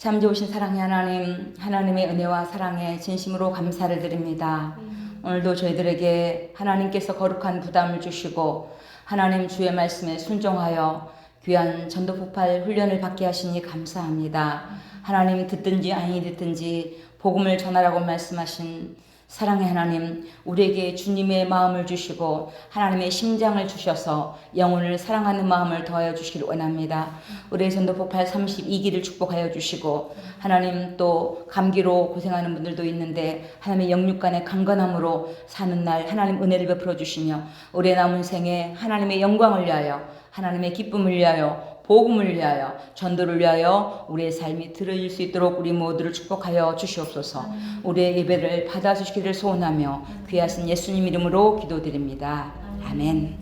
참 좋으신 사랑의 하나님, 하나님의 은혜와 사랑에 진심으로 감사를 드립니다. 오늘도 저희들에게 하나님께서 거룩한 부담을 주시고 하나님 주의 말씀에 순종하여 귀한 전도폭발 훈련을 받게 하시니 감사합니다. 하나님 듣든지 아니 듣든지 복음을 전하라고 말씀하신 사랑의 하나님, 우리에게 주님의 마음을 주시고 하나님의 심장을 주셔서 영혼을 사랑하는 마음을 더하여 주시길 원합니다. 우리의 전도폭발 32기를 축복하여 주시고 하나님 또 감기로 고생하는 분들도 있는데 하나님의 영육간의 강건함으로 사는 날 하나님 은혜를 베풀어 주시며 우리의 남은 생에 하나님의 영광을 위하여 하나님의 기쁨을 위하여 복음을 위하여 전도를 위하여 우리의 삶이 드러질 수 있도록 우리 모두를 축복하여 주시옵소서. 우리의 예배를 받아주시기를 소원하며 귀하신 예수님 이름으로 기도드립니다. 아멘.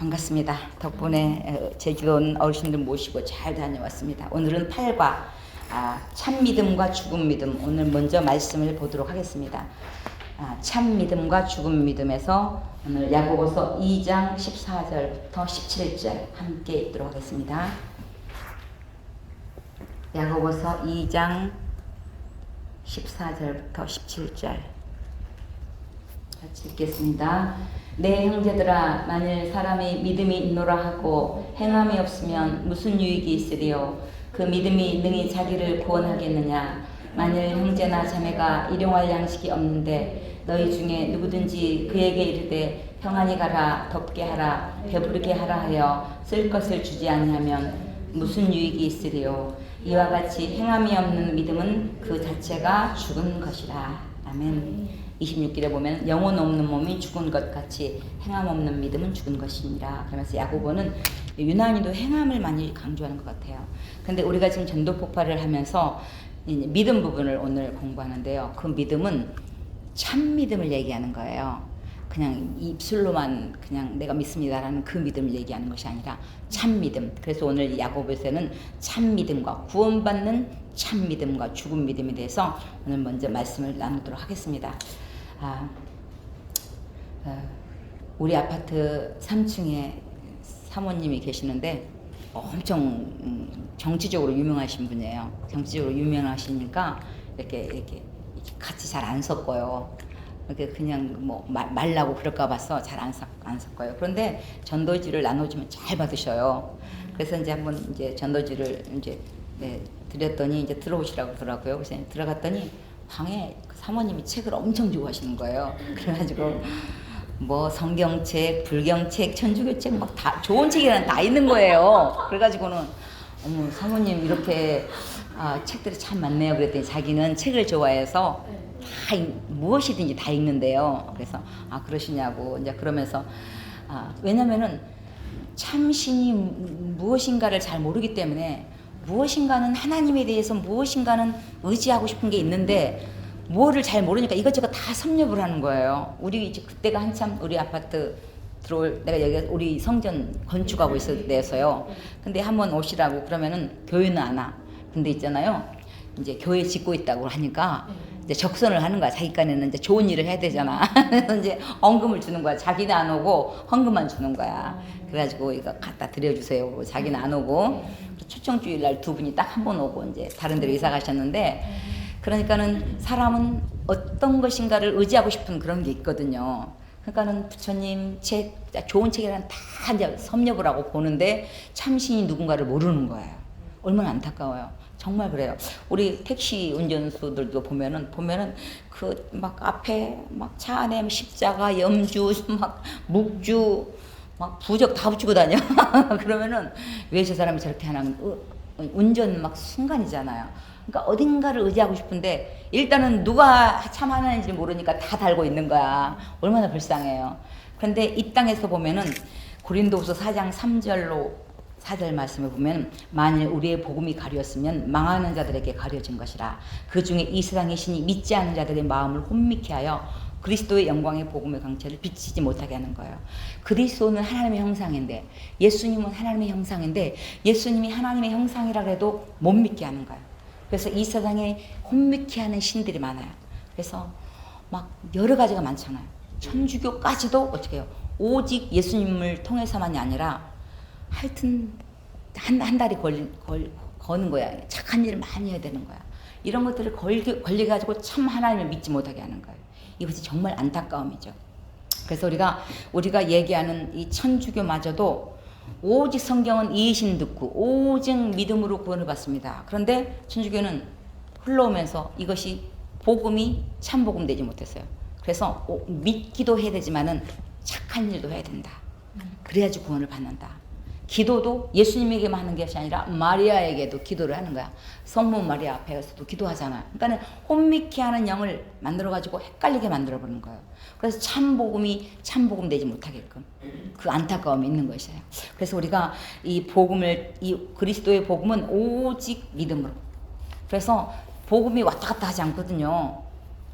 반갑습니다. 덕분에 제주도 어르신들 모시고 잘 다녀왔습니다. 오늘은 8과 참 믿음과 죽은 믿음, 오늘 먼저 말씀을 보도록 하겠습니다. 참 믿음과 죽은 믿음에서 오늘 야고보서 2장 14절부터 17절 함께 읽도록 하겠습니다. 야고보서 2장 14절부터 17절 같이 읽겠습니다. 내 형제들아, 만일 사람이 믿음이 있노라 하고 행함이 없으면 무슨 유익이 있으리요? 그 믿음이 능히 자기를 구원하겠느냐? 만일 형제나 자매가 일용할 양식이 없는데 너희 중에 누구든지 그에게 이르되 평안히 가라, 덥게 하라, 배부르게 하라 하여 쓸 것을 주지 아니하면 무슨 유익이 있으리요? 이와 같이 행함이 없는 믿음은 그 자체가 죽은 것이라. 아멘. 26절에 보면 영혼 없는 몸이 죽은 것 같이 행함 없는 믿음은 죽은 것이니라. 그러면서 야고보는 유난히도 행함을 많이 강조하는 것 같아요. 근데 우리가 지금 전도 폭발을 하면서 믿음 부분을 오늘 공부하는데요. 그 믿음은 참 믿음을 얘기하는 거예요. 그냥 입술로만 그냥 내가 믿습니다라는 그 믿음을 얘기하는 것이 아니라 참 믿음. 그래서 오늘 야고보서는 참 믿음과 구원받는 참 믿음과 죽은 믿음에 대해서 오늘 먼저 말씀을 나누도록 하겠습니다. 우리 아파트 3층에 사모님이 계시는데 엄청 정치적으로 유명하신 분이에요. 정치적으로 유명하시니까 이렇게 같이 잘 안 섞어요. 이렇게 그냥 뭐 말라고 그럴까 봐서 잘 안 섞어요. 그런데 전도지를 나눠주면 잘 받으셔요. 그래서 이제 한번 이제 전도지를 이제 드렸더니 이제 들어오시라고 그러더라고요. 그래서 들어갔더니 방에 그 사모님이 책을 엄청 좋아하시는 거예요. 그래가지고 뭐 성경책, 불경책, 천주교책 막 다 좋은 책이랑 다 있는 거예요. 그래가지고는 어머 사모님 이렇게 책들이 참 많네요. 그랬더니 자기는 책을 좋아해서 다 무엇이든지 다 읽는데요. 그래서 그러시냐고 이제 그러면서 왜냐면은 참신이 무엇인가를 잘 모르기 때문에 무엇인가는 하나님에 대해서 무엇인가는 의지하고 싶은 게 있는데 뭐를 잘 모르니까 이것저것 다 섭렵을 하는 거예요. 우리 이제 그때가 한참 우리 아파트 내가 여기 우리 성전 건축하고 있을 때였어요. 근데 한번 오시라고 그러면은 교회는 안 와. 근데 있잖아요. 이제 교회 짓고 있다고 하니까 이제 적선을 하는 거야. 자기 간에는 이제 좋은 일을 해야 되잖아. 그래서 이제 헌금을 주는 거야. 자기는 안 오고 헌금만 주는 거야. 그래가지고 이거 갖다 드려주세요. 자기는 안 오고 초청주일 날 두 분이 딱 한 번 오고 이제 다른 데로 이사 가셨는데 그러니까는 사람은 어떤 것인가를 의지하고 싶은 그런 게 있거든요. 그러니까는 부처님 책, 좋은 책이란 다 이제 섭렵을 하고 보는데 참신이 누군가를 모르는 거예요. 얼마나 안타까워요. 정말 그래요. 우리 택시 운전수들도 보면은 그 막 앞에 막 차 안에 십자가, 염주, 막 묵주, 막 부적 다 붙이고 다녀. 그러면은 왜 저 사람이 저렇게 하나? 운전 막 순간이잖아요. 그러니까 어딘가를 의지하고 싶은데 일단은 누가 참 하나인지 모르니까 다 달고 있는 거야. 얼마나 불쌍해요. 그런데 이 땅에서 보면은 고린도후서 4장 4절 말씀을 보면 만일 우리의 복음이 가렸으면 망하는 자들에게 가려진 것이라. 그 중에 이 세상의 신이 믿지 않는 자들의 마음을 혼미케 하여 그리스도의 영광의 복음의 강체를 비치지 못하게 하는 거예요. 그리스도는 하나님의 형상인데 예수님은 하나님의 형상인데 예수님이 하나님의 형상이라 해도 못 믿게 하는 거예요. 그래서 이 세상에 혼미케 하는 신들이 많아요. 그래서 막 여러 가지가 많잖아요. 천주교까지도 어떻게 해요? 오직 예수님을 통해서만이 아니라 하여튼 한 달이 거는 거야. 착한 일을 많이 해야 되는 거야. 이런 것들을 걸려가지고 참 하나님을 믿지 못하게 하는 거예요. 이것이 정말 안타까움이죠. 그래서 우리가 얘기하는 이 천주교마저도 오직 성경은 이신 듣고 오직 믿음으로 구원을 받습니다. 그런데 천주교는 흘러오면서 이것이 복음이 참 복음 되지 못했어요. 그래서 믿기도 해야 되지만은 착한 일도 해야 된다. 그래야지 구원을 받는다. 기도도 예수님에게만 하는 것이 아니라 마리아에게도 기도를 하는 거야. 성모 마리아 앞에서도 기도하잖아. 그러니까 혼미케 하는 영을 만들어가지고 헷갈리게 만들어버리는 거예요. 그래서 참복음이 참복음 되지 못하게끔 그 안타까움이 있는 것이에요. 그래서 우리가 이 그리스도의 복음은 오직 믿음으로. 그래서 복음이 왔다 갔다 하지 않거든요.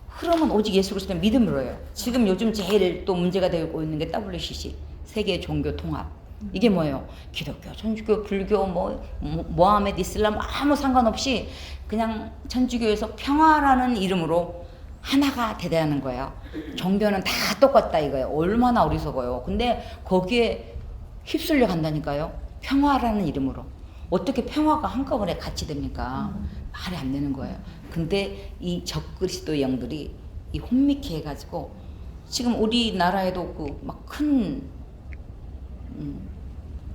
흐름은 오직 예수 그리스도의 믿음으로예요. 지금 요즘 제일 또 문제가 되고 있는 게 WCC, 세계 종교 통합. 이게 뭐예요? 기독교, 천주교, 불교, 모하메드, 이슬람 아무 상관없이 그냥 천주교에서 평화라는 이름으로 하나가 되다는 거예요. 종교는 다 똑같다 이거예요. 얼마나 어리석어요. 근데 거기에 휩쓸려 간다니까요. 평화라는 이름으로. 어떻게 평화가 한꺼번에 같이 됩니까? 말이 안 되는 거예요. 근데 이 적그리스도의 영들이 이 혼미케 해가지고 지금 우리나라에도 그 막 큰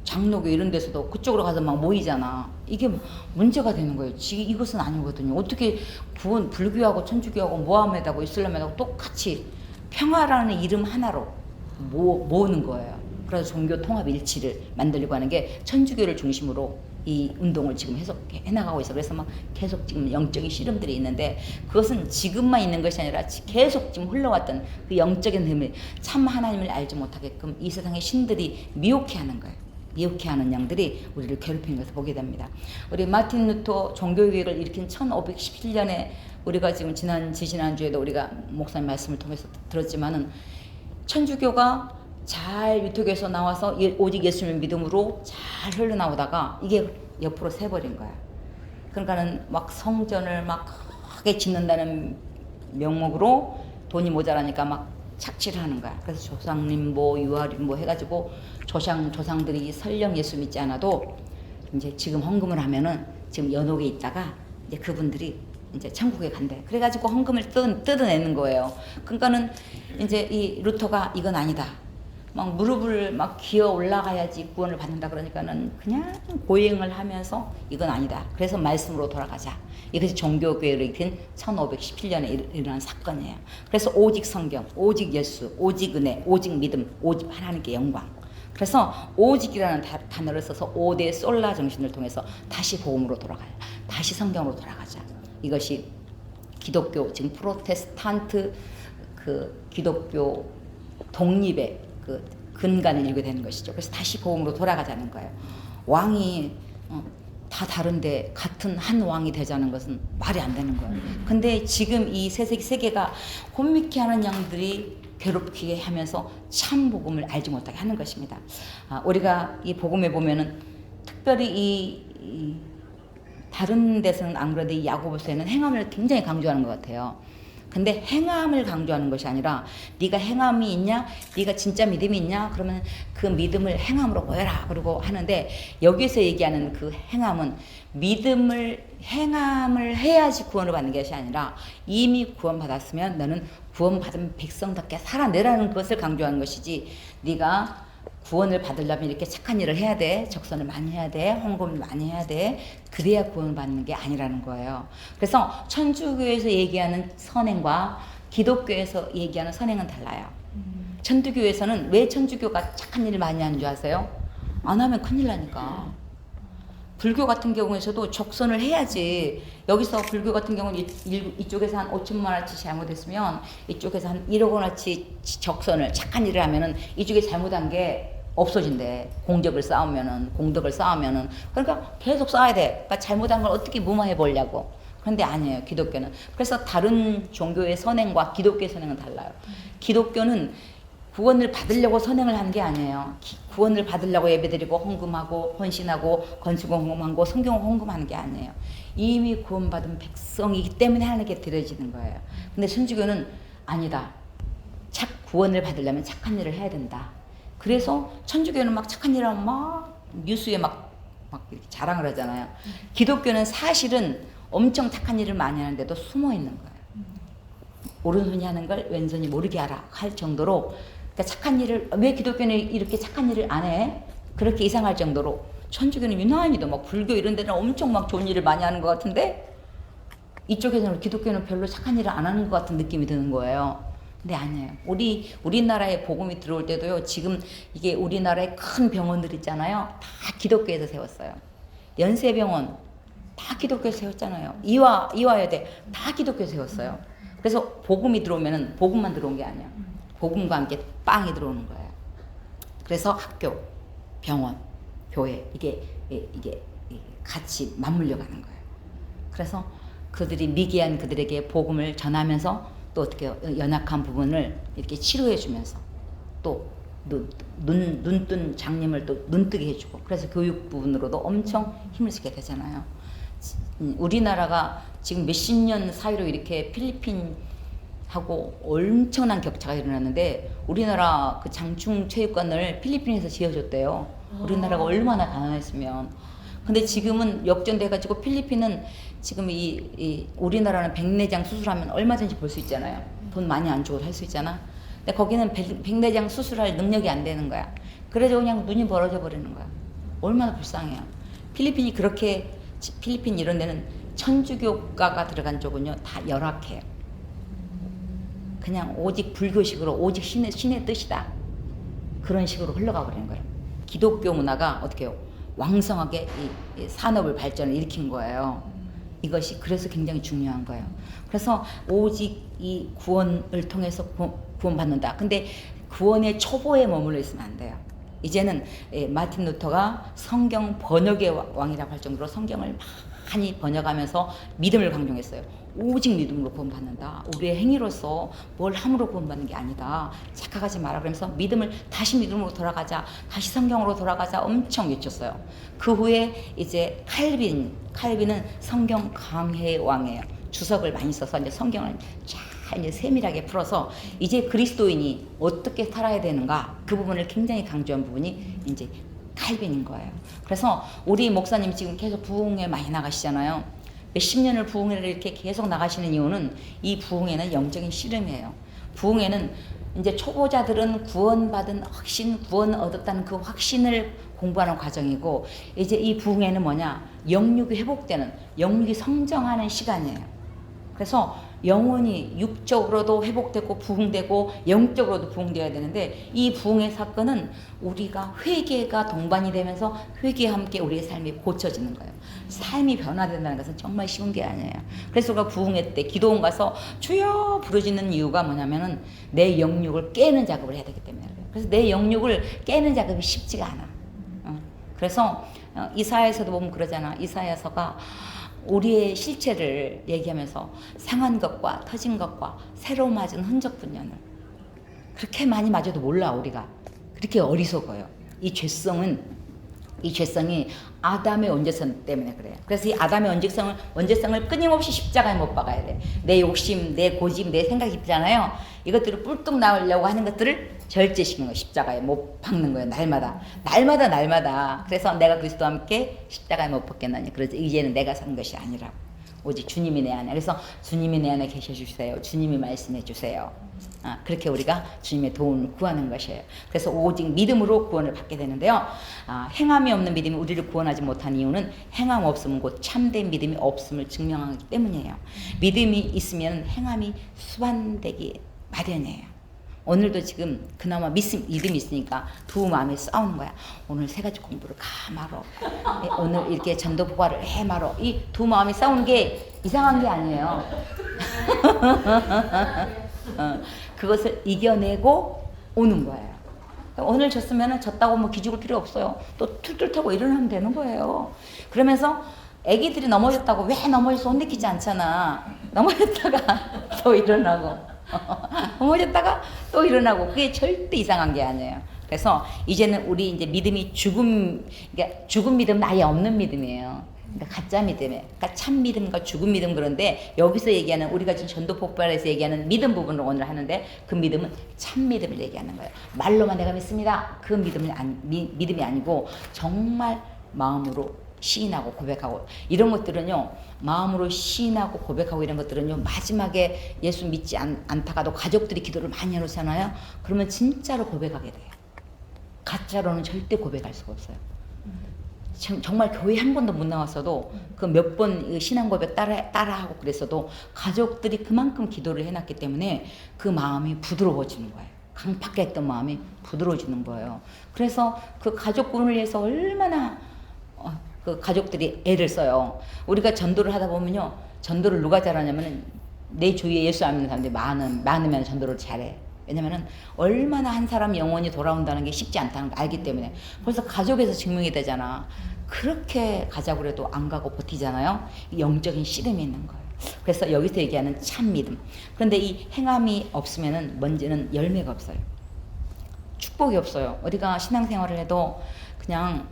장로교 이런 데서도 그쪽으로 가서 막 모이잖아. 이게 문제가 되는 거예요. 지금 이것은 아니거든요. 어떻게 불교하고 천주교하고 모하메드하고 이슬람하고 똑같이 평화라는 이름 하나로 모으는 거예요. 그래서 종교 통합 일치를 만들려고 하는 게 천주교를 중심으로 이 운동을 지금 해나가고 있어. 그래서 막 계속 지금 영적인 씨름들이 있는데 그것은 지금만 있는 것이 아니라 계속 지금 흘러왔던 그 영적인 힘을 참 하나님을 알지 못하게끔 이 세상의 신들이 미혹해하는 거예요. 미혹해하는 양들이 우리를 괴롭히는 것을 보게 됩니다. 우리 마틴 루터 종교개혁을 일으킨 1517년에 우리가 지금 지난주에도 우리가 목사님 말씀을 통해서 들었지만은 천주교가 잘 유토교에서 나와서 오직 예수님을 믿음으로 잘 흘러나오다가 이게 옆으로 새버린 거야. 그러니까는 막 성전을 막 크게 짓는다는 명목으로 돈이 모자라니까 막 착취를 하는 거야. 그래서 조상림보, 유아림보 해가지고 조상들이 설령 예수 믿지 않아도 이제 지금 헌금을 하면은 지금 연옥에 있다가 이제 그분들이 이제 천국에 간대. 그래가지고 헌금을 뜯어내는 거예요. 그러니까는 이제 이 루터가 이건 아니다. 막 무릎을 막 기어 올라가야지 구원을 받는다 그러니까는 그냥 고행을 하면서 이건 아니다. 그래서 말씀으로 돌아가자. 이것이 종교개혁을 일으킨 1517년에 일어난 사건이에요. 그래서 오직 성경, 오직 예수, 오직 은혜, 오직 믿음, 오직 하나님께 영광. 그래서 오직이라는 단어를 써서 5대 솔라 정신을 통해서 다시 복음으로 돌아가요. 다시 성경으로 돌아가자. 이것이 기독교, 지금 프로테스탄트 그 기독교 독립의 그 근간을 이루게 되는 것이죠. 그래서 다시 복음으로 돌아가자는 거예요. 왕이 다 다른데 같은 한 왕이 되자는 것은 말이 안 되는 거예요. 근데 지금 이 세계가 혼미케 하는 양들이 괴롭게 하면서 참 복음을 알지 못하게 하는 것입니다. 우리가 이 복음에 보면은 특별히 이 다른 데서는 안 그래도 이 야고보서에는 행함을 굉장히 강조하는 것 같아요. 근데 행함을 강조하는 것이 아니라 네가 행함이 있냐? 네가 진짜 믿음이 있냐? 그러면 그 믿음을 행함으로 보여라. 그러고 하는데 여기서 얘기하는 그 행함은 행함을 해야지 구원을 받는 것이 아니라 이미 구원받았으면 너는 구원받은 백성답게 살아내라는 것을 강조하는 것이지 네가 구원을 받으려면 이렇게 착한 일을 해야 돼. 적선을 많이 해야 돼. 헌금을 많이 해야 돼. 그래야 구원을 받는 게 아니라는 거예요. 그래서 천주교에서 얘기하는 선행과 기독교에서 얘기하는 선행은 달라요. 천주교에서는 왜 천주교가 착한 일을 많이 하는 줄 아세요? 안 하면 큰일 나니까. 불교 같은 경우에서도 적선을 해야지. 여기서 불교 같은 경우는 이쪽에서 한 5천만 원어치 잘못했으면 이쪽에서 한 1억 원어치 적선을 착한 일을 하면은 이쪽에 잘못한 게 없어진대. 공덕을 쌓으면은 그러니까 계속 쌓아야 돼. 그러니까 잘못한 걸 어떻게 무마해 보려고. 그런데 아니에요. 기독교는. 그래서 다른 종교의 선행과 기독교의 선행은 달라요. 기독교는 구원을 받으려고 선행을 한 게 아니에요. 구원을 받으려고 예배드리고 헌금하고 헌신하고 건축 헌금하고 성경 헌금하는 게 아니에요. 이미 구원받은 백성이기 때문에 하나님께 드려지는 거예요. 근데 천주교는 아니다. 구원을 받으려면 착한 일을 해야 된다. 그래서 천주교는 막 착한 일을 하면 막 뉴스에 막 막 이렇게 자랑을 하잖아요. 기독교는 사실은 엄청 착한 일을 많이 하는데도 숨어 있는 거예요. 오른손이 하는 걸 왼손이 모르게 하라 할 정도로, 그러니까 착한 일을, 왜 기독교는 이렇게 착한 일을 안 해? 그렇게 이상할 정도로. 천주교는 유난히도 막 불교 이런 데는 엄청 막 좋은 일을 많이 하는 것 같은데 이쪽에서는 기독교는 별로 착한 일을 안 하는 것 같은 느낌이 드는 거예요. 근데 아니에요. 우리나라에 복음이 들어올 때도요, 지금 이게 우리나라의 큰 병원들 있잖아요. 다 기독교에서 세웠어요. 연세병원 다 기독교에서 세웠잖아요. 이화여대 다 기독교에서 세웠어요. 그래서 복음이 들어오면은 복음만 들어온 게 아니야. 복음과 함께 빵이 들어오는 거예요. 그래서 학교, 병원, 교회 이게 같이 맞물려 가는 거예요. 그래서 그들이 미개한 그들에게 복음을 전하면서 또 어떻게 연약한 부분을 이렇게 치료해 주면서 또 눈뜬 장님을 또 눈뜨게 해주고, 그래서 교육 부분으로도 엄청 힘을 쓰게 되잖아요. 우리나라가 지금 몇십 년 사이로 이렇게 필리핀하고 엄청난 격차가 일어났는데 우리나라 그 장충체육관을 필리핀에서 지어줬대요. 우리나라가 얼마나 가난했으면. 근데 지금은 역전돼가지고 필리핀은 지금 이 우리나라는 백내장 수술하면 얼마든지 볼 수 있잖아요. 돈 많이 안 주고 할 수 있잖아. 근데 거기는 백내장 수술할 능력이 안 되는 거야. 그래서 그냥 눈이 벌어져 버리는 거야. 얼마나 불쌍해요. 필리핀이 그렇게, 필리핀 이런 데는 천주교가가 들어간 쪽은요 다 열악해요. 그냥 오직 불교식으로 오직 신의 뜻이다. 그런 식으로 흘러가 버리는 거예요. 기독교 문화가 어떻게 해요? 왕성하게 이 산업을 발전을 일으킨 거예요. 이것이 그래서 굉장히 중요한 거예요. 그래서 오직 이 구원을 통해서 구원받는다. 근데 구원의 초보에 머물러 있으면 안 돼요. 이제는 마틴 루터가 성경 번역의 왕이라고 할 정도로 성경을 많이 번역하면서 믿음을 강조했어요. 오직 믿음으로 구원받는다. 우리의 행위로서 뭘 함으로 구원받는 게 아니다. 착각하지 마라. 그러면서 다시 믿음으로 돌아가자. 다시 성경으로 돌아가자. 엄청 외쳤어요. 그 후에 이제 칼빈은 성경 강해의 왕이에요. 주석을 많이 써서 이제 성경을 쫙 이제 세밀하게 풀어서 이제 그리스도인이 어떻게 살아야 되는가, 그 부분을 굉장히 강조한 부분이 이제 칼빈인 거예요. 그래서 우리 목사님 지금 계속 부흥회 많이 나가시잖아요. 몇십 년을 부흥회를 이렇게 계속 나가시는 이유는 이 부흥회는 영적인 씨름이에요. 부흥회는 이제 초보자들은 구원받은 확신, 구원 얻었다는 그 확신을 공부하는 과정이고, 이제 이 부흥회는 뭐냐? 영육이 회복되는, 영육이 성장하는 시간이에요. 그래서 영혼이 육적으로도 회복되고 부흥되고 영적으로도 부흥되어야 되는데, 이 부흥의 사건은 우리가 회개가 동반이 되면서 회개와 함께 우리의 삶이 고쳐지는 거예요. 삶이 변화된다는 것은 정말 쉬운 게 아니에요. 그래서 우리가 부흥회 때 기도원 가서 주여 부르짖는 이유가 뭐냐면은 내 영육을 깨는 작업을 해야 되기 때문에 그래요. 그래서 내 영육을 깨는 작업이 쉽지가 않아. 그래서 이사야에서도 보면 그러잖아. 이사야서가 우리의 실체를 얘기하면서 상한 것과 터진 것과 새로 맞은 흔적 분연을 그렇게 많이 맞아도 몰라. 우리가 그렇게 어리석어요. 이 죄성이 아담의 원죄성 때문에 그래요. 그래서 이 아담의 원죄성을 끊임없이 십자가에 못 박아야 돼. 내 욕심, 내 고집, 내 생각이 있잖아요. 이것들을 뿔뚝 나오려고 하는 것들을 절제시키는 거예요. 십자가에 못 박는 거예요. 날마다. 그래서 내가 그리스도와 함께 십자가에 못 박겠나니. 그래서 이제는 내가 산 것이 아니라고. 오직 주님이 내 안에. 그래서 주님이 내 안에 계셔 주세요. 주님이 말씀해 주세요. 그렇게 우리가 주님의 도움을 구하는 것이에요. 그래서 오직 믿음으로 구원을 받게 되는데요. 행함이 없는 믿음이 우리를 구원하지 못한 이유는 행함 없음은 곧 참된 믿음이 없음을 증명하기 때문이에요. 믿음이 있으면 행함이 수반되기 마련이에요. 오늘도 지금 그나마 믿음이 있으니까 두 마음이 싸우는 거야. 오늘 세 가지 공부를 가마로, 오늘 이렇게 전도 보고를 해마로. 이 두 마음이 싸우는 게 이상한 게 아니에요. 그것을 이겨내고 오는 거예요. 오늘 졌으면 졌다고 뭐 기죽을 필요 없어요. 또 툴툴 타고 일어나면 되는 거예요. 그러면서 애기들이 넘어졌다고 왜 넘어져서 혼내키지 않잖아. 넘어졌다가 또 일어나고. 넘어졌다가 또 일어나고. 그게 절대 이상한 게 아니에요. 그래서 이제는 우리 이제 믿음이 그러니까 죽은 믿음은 아예 없는 믿음이에요. 그러니까 가짜 믿음이에요. 그러니까 참 믿음과 죽은 믿음. 그런데 여기서 얘기하는, 우리가 지금 전도 폭발에서 얘기하는 믿음 부분을 오늘 하는데, 그 믿음은 참 믿음을 얘기하는 거예요. 말로만 내가 믿습니다. 그 믿음이 아니고 정말 마음으로 시인하고 고백하고 이런 것들은요, 마음으로 시인하고 고백하고 이런 것들은요, 마지막에 예수 믿지 않다가도 가족들이 기도를 많이 해놓잖아요. 그러면 진짜로 고백하게 돼요. 가짜로는 절대 고백할 수가 없어요. 정말 교회 한 번도 못 나왔어도 그 몇 번 신앙 고백 따라하고 그랬어도 가족들이 그만큼 기도를 해놨기 때문에 그 마음이 부드러워지는 거예요. 강팍했던 마음이 부드러워지는 거예요. 그래서 그 가족분을 위해서 얼마나 그 가족들이 애를 써요. 우리가 전도를 하다 보면요, 전도를 누가 잘하냐면은 내 주위에 예수 안 믿는 사람들이 많으면 전도를 잘해. 왜냐면은 얼마나 한 사람 영혼이 돌아온다는 게 쉽지 않다는 걸 알기 때문에. 벌써 가족에서 증명이 되잖아. 그렇게 가자고 해도 안 가고 버티잖아요. 영적인 씨름이 있는 거예요. 그래서 여기서 얘기하는 참 믿음. 그런데 이 행함이 없으면은 먼저는 열매가 없어요. 축복이 없어요. 어디가 신앙생활을 해도 그냥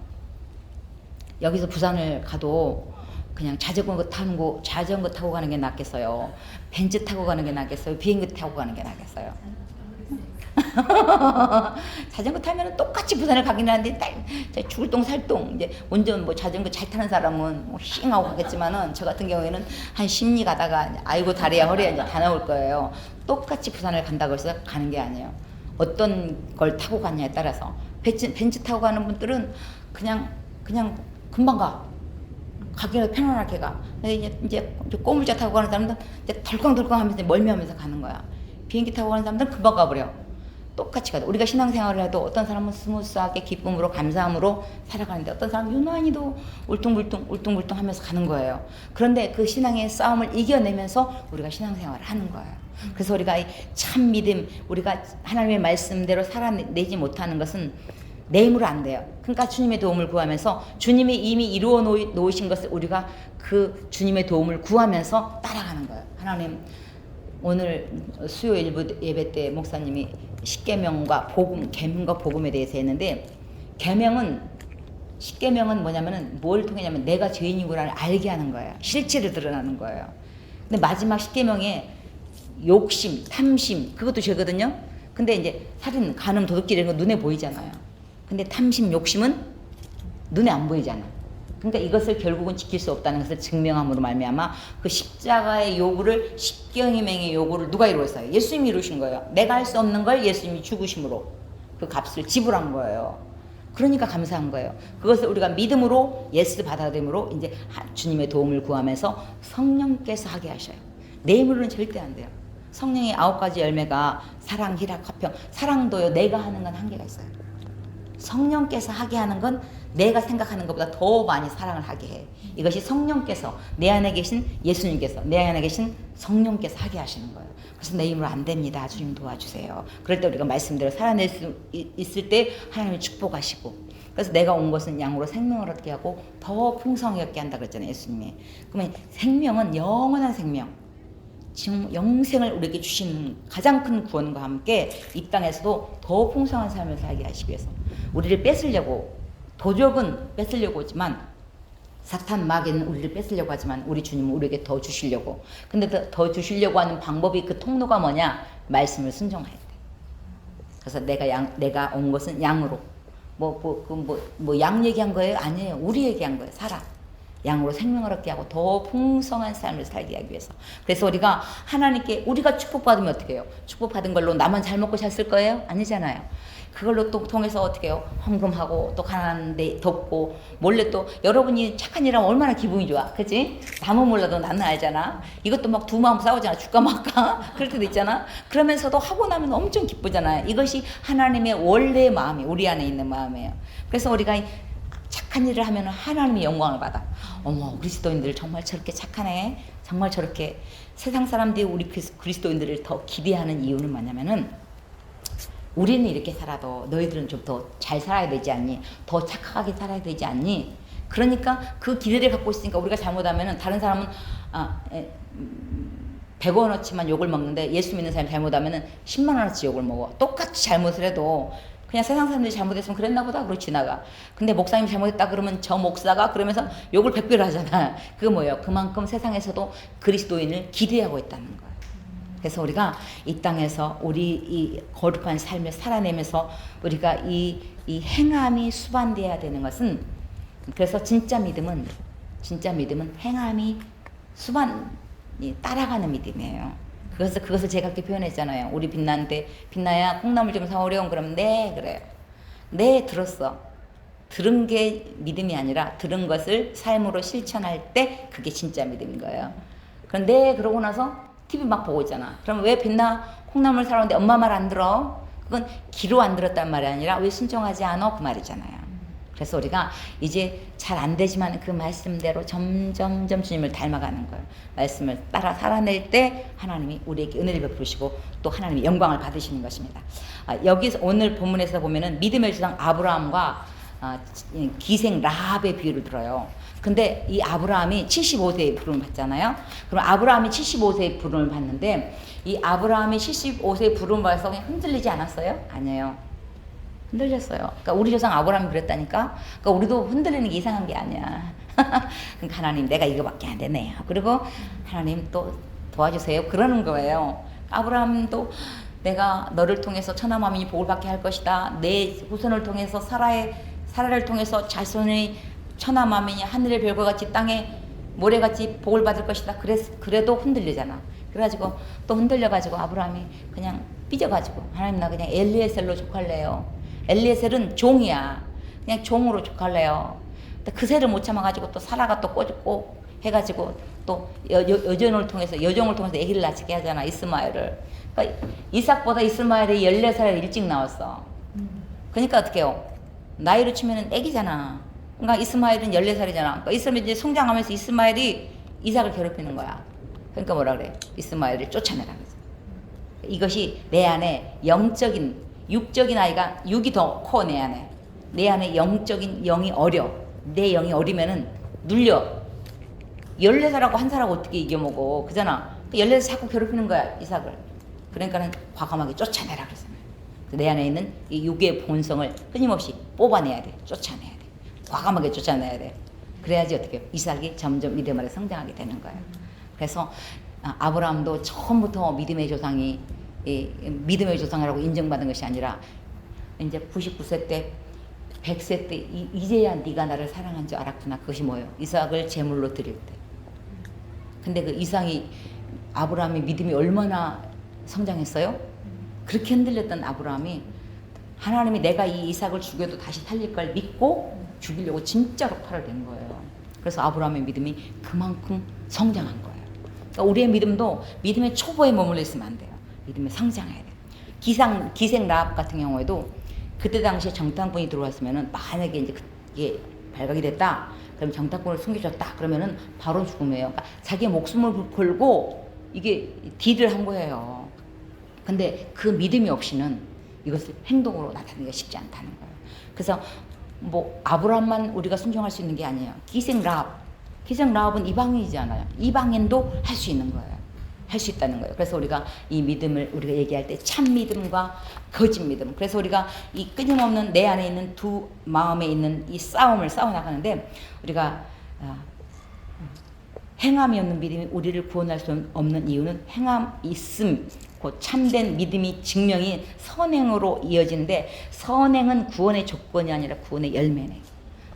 여기서 부산을 가도 그냥 자전거 타고 가는 게 낫겠어요? 벤츠 타고 가는 게 낫겠어요? 비행기 타고 가는 게 낫겠어요? 자전거 타면 똑같이 부산을 가긴 하는데 죽을 똥 살 똥. 이제 운전 뭐 자전거 잘 타는 사람은 뭐 힝하고 가겠지만은 저 같은 경우에는 한 10리 가다가 아이고 다리야 허리야 이제 다 나올 거예요. 똑같이 부산을 간다고 해서 가는 게 아니에요. 어떤 걸 타고 갔냐에 따라서 벤츠 타고 가는 분들은 그냥 금방 가기가 편안하게 가. 근데 이제 꼬물자 타고 가는 사람들은 이제 덜컹덜컹 하면서 멀미하면서 가는 거야. 비행기 타고 가는 사람들은 금방 가버려. 똑같이 가도 우리가 신앙생활을 해도 어떤 사람은 스무스하게 기쁨으로 감사함으로 살아가는데 어떤 사람은 유난히도 울퉁불퉁 하면서 가는 거예요. 그런데 그 신앙의 싸움을 이겨내면서 우리가 신앙생활을 하는 거예요. 그래서 우리가 참 믿음, 우리가 하나님의 말씀대로 살아내지 못하는 것은 내 힘으로 안 돼요. 그러니까 주님의 도움을 구하면서 주님이 이미 이루어 놓으신 것을 우리가 그 주님의 도움을 구하면서 따라가는 거예요. 하나님, 오늘 수요 일부 예배 때 목사님이 십계명과 복음, 계명과 복음에 대해서 했는데, 십계명은 뭐냐면은 뭘 통해냐면 내가 죄인이구나를 알게 하는 거예요. 실체를 드러나는 거예요. 근데 마지막 십계명에 욕심, 탐심, 그것도 죄거든요. 근데 이제 살인, 간음, 도둑질 이런 거 눈에 보이잖아요. 근데 탐심, 욕심은 눈에 안 보이잖아. 그러니까 이것을 결국은 지킬 수 없다는 것을 증명함으로 말미암아 그 십자가의 요구를, 십계명의 요구를 누가 이루었어요? 예수님이 이루신 거예요. 내가 할 수 없는 걸 예수님이 죽으심으로 그 값을 지불한 거예요. 그러니까 감사한 거예요. 그것을 우리가 믿음으로 예수 받아들임으로 이제 주님의 도움을 구하면서 성령께서 하게 하셔요. 내 힘으로는 절대 안 돼요. 성령의 9가지 열매가 사랑, 희락, 화평. 사랑도요, 내가 하는 건 한계가 있어요. 성령께서 하게 하는 건 내가 생각하는 것보다 더 많이 사랑을 하게 해. 이것이 성령께서, 내 안에 계신 예수님께서, 내 안에 계신 성령께서 하게 하시는 거예요. 그래서 내 힘으로 안 됩니다. 주님 도와주세요. 그럴 때 우리가 말씀대로 살아낼 수 있을 때 하나님이 축복하시고, 그래서 내가 온 것은 양으로 생명을 얻게 하고 더 풍성하게 한다 그랬잖아요, 예수님이. 그러면 생명은 영원한 생명, 지금 영생을 우리에게 주신 가장 큰 구원과 함께 이 땅에서도 더 풍성한 삶을 살게 하시기 위해서 우리를 뺏으려고, 도적은 뺏으려고 하지만, 사탄 마귀는 우리를 뺏으려고 하지만 우리 주님은 우리에게 더 주시려고. 근데 더 주시려고 하는 방법이, 그 통로가 뭐냐? 말씀을 순종해야 돼. 그래서 내가 온 것은 양으로, 양 얘기한 거예요? 아니에요. 우리 얘기한 거예요. 살아. 양으로 생명을 얻게 하고 더 풍성한 삶을 살게 하기 위해서. 그래서 우리가 하나님께, 우리가 축복받으면 어떻게 해요? 축복받은 걸로 나만 잘 먹고 잘 쓸 거예요? 아니잖아요. 그걸로 또 통해서 어떻게 해요? 헌금하고 또 가난한 데 돕고, 몰래 또 여러분이 착한 일 하면 얼마나 기분이 좋아. 그치? 남은 몰라도 나는 알잖아. 이것도 막 두 마음 싸우잖아. 줄까 말까? 그럴 때도 있잖아. 그러면서도 하고 나면 엄청 기쁘잖아요. 이것이 하나님의 원래의 마음이 우리 안에 있는 마음이에요. 그래서 우리가 착한 일을 하면 하나님의 영광을 받아. 어머, 그리스도인들 정말 저렇게 착하네. 정말 저렇게. 세상 사람들이 우리 그리스도인들을 더 기대하는 이유는 뭐냐면은, 우리는 이렇게 살아도 너희들은 좀 더 잘 살아야 되지 않니? 더 착하게 살아야 되지 않니? 그러니까 그 기대를 갖고 있으니까 우리가 잘못하면은 다른 사람은 100원어치만 욕을 먹는데 예수 믿는 사람이 잘못하면은 10만 원어치 욕을 먹어. 똑같이 잘못을 해도 그냥 세상 사람들이 잘못했으면 그랬나 보다 그러고 지나가. 근데 목사님이 잘못했다 그러면 저 목사가 그러면서 욕을 100배로 하잖아. 그게 뭐예요? 그만큼 세상에서도 그리스도인을 기대하고 있다는 거예요. 그래서 우리가 이 땅에서 우리 이 거룩한 삶을 살아내면서 우리가 이 행함이 수반되어야 되는 것은, 그래서 진짜 믿음은 행함이 수반이 따라가는 믿음이에요. 그것을 제가 그렇게 표현했잖아요. 우리 빛나한테 빛나야 콩나물 좀 사오렴. 그럼 네 그래요. 네 들었어. 들은 게 믿음이 아니라 들은 것을 삶으로 실천할 때 그게 진짜 믿음인 거예요. 그런데 그러고 나서 TV 막 보고 있잖아. 그럼 왜 빛나 콩나물 사러 오는데 엄마 말 안 들어? 그건 귀로 안 들었단 말이 아니라 왜 순종하지 않아? 그 말이잖아요. 그래서 우리가 이제 잘 안 되지만 그 말씀대로 점점점 주님을 닮아가는 거예요. 말씀을 따라 살아낼 때 하나님이 우리에게 은혜를 베푸시고 또 하나님이 영광을 받으시는 것입니다. 여기서 오늘 본문에서 보면은 믿음의 조상 아브라함과 기생 라합의 비유를 들어요. 근데 이 아브라함이 75세의 부름을 받잖아요. 그럼 아브라함이 75세의 부름을 받는데 이 아브라함이 75세의 부름을 받아서 그냥 흔들리지 않았어요? 아니에요. 흔들렸어요. 그러니까 우리 조상 아브라함이 그랬다니까. 그러니까 우리도 흔들리는 게 이상한 게 아니야. 그러니까 하나님 내가 이거밖에 안 되네요. 그리고 하나님 또 도와주세요. 그러는 거예요. 아브라함도 내가 너를 통해서 천하만민이 복을 받게 할 것이다. 내 후손을 통해서 사라를 통해서 자손의 천하만민이 하늘의 별과 같이 땅에 모래같이 복을 받을 것이다. 그래도 흔들리잖아. 그래가지고 또 흔들려가지고 아브라함이 그냥 삐져가지고 하나님 나 그냥 엘리에셀로 족할래요. 엘리에셀은 종이야. 그냥 종으로 족할래요. 그새를 못 참아가지고 또 사라가 또 꼬집고 해가지고 또 여종을 통해서 아기를 낳게 하잖아. 이스마엘을. 그러니까 이삭보다 이스마엘이 14살 일찍 나왔어. 그러니까 어떻게 해요? 나이로 치면은 아기잖아. 그러니까 이스마엘은 14살이잖아. 그러니까 이스마엘이 이제 성장하면서 이스마엘이 이삭을 괴롭히는 거야. 그러니까 뭐라 그래? 이스마엘을 쫓아내라. 이것이 내 안에 육적인 아이가 육이 더 커 내 안에. 내 안에 영적인 영이 어려. 내 영이 어리면은 눌려. 14살하고 한 살하고 어떻게 이겨먹어. 그잖아. 14살 자꾸 괴롭히는 거야, 이삭을. 그러니까는 과감하게 쫓아내라 그러잖아요. 내 안에 있는 이 육의 본성을 끊임없이 뽑아내야 돼. 쫓아내야 돼. 과감하게 쫓아내야 돼. 그래야지 어떻게 해요? 이삭이 점점 믿음 안에 성장하게 되는 거예요. 그래서 아브라함도 처음부터 믿음의 조상이라고 인정받은 것이 아니라 이제 99세 때 100세 때 이제야 네가 나를 사랑한 줄 알았구나. 그것이 뭐예요? 이삭을 제물로 드릴 때. 근데 그 이삭이 아브라함의 믿음이 얼마나 성장했어요? 그렇게 흔들렸던 아브라함이 하나님이 내가 이 이삭을 죽여도 다시 살릴 걸 믿고 죽이려고 진짜로 팔을 낸 거예요. 그래서 아브라함의 믿음이 그만큼 성장한 거예요. 그러니까 우리의 믿음도 믿음의 초보에 머물러 있으면 안 돼요. 믿음에 성장해야 돼요. 기생 라합 같은 경우에도 그때 당시에 정탐꾼이 들어왔으면은 만약에 이제 이게 발각이 됐다. 그럼 정탐꾼을 숨겨줬다. 그러면은 바로 죽음이에요. 그러니까 자기 목숨을 걸고 이게 딜을 한 거예요. 근데 그 믿음이 없이는 이것을 행동으로 나타내기가 쉽지 않다는 거예요. 그래서 뭐 아브라함만 우리가 순종할 수 있는 게 아니에요. 기생 라합은 이방인이잖아요. 이방인도 할 수 있는 거예요. 할 수 있다는 거예요. 그래서 우리가 이 믿음을 우리가 얘기할 때 참 믿음과 거짓 믿음. 그래서 우리가 이 끊임없는 내 안에 있는 두 마음에 있는 이 싸움을 싸워 나가는데 우리가 행함이 없는 믿음이 우리를 구원할 수 없는 이유는 행함 있음, 곧 참된 믿음이 증명이 선행으로 이어지는데 선행은 구원의 조건이 아니라 구원의 열매네.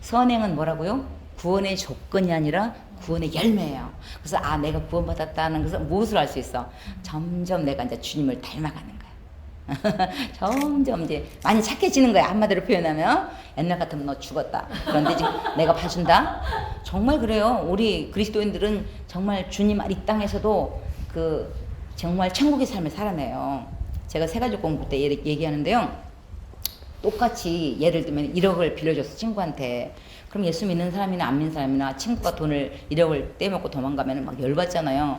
선행은 뭐라고요? 구원의 조건이 아니라 구원의 열매예요. 그래서 내가 구원받았다는 것을 무엇을 알 수 있어? 점점 내가 이제 주님을 닮아가는 거야. 점점 이제 많이 착해지는 거야. 한마디로 표현하면 옛날 같으면 너 죽었다. 그런데 지금 내가 봐준다. 정말 그래요. 우리 그리스도인들은 정말 주님 이 땅에서도 그 정말 천국의 삶을 살아내요. 제가 세가지 공부 때 얘기하는데요. 똑같이 예를 들면 1억을 빌려줬어 친구한테. 그럼 예수 믿는 사람이나 안 믿는 사람이나 친구가 돈을 1억을 떼먹고 도망가면 막 열받잖아요.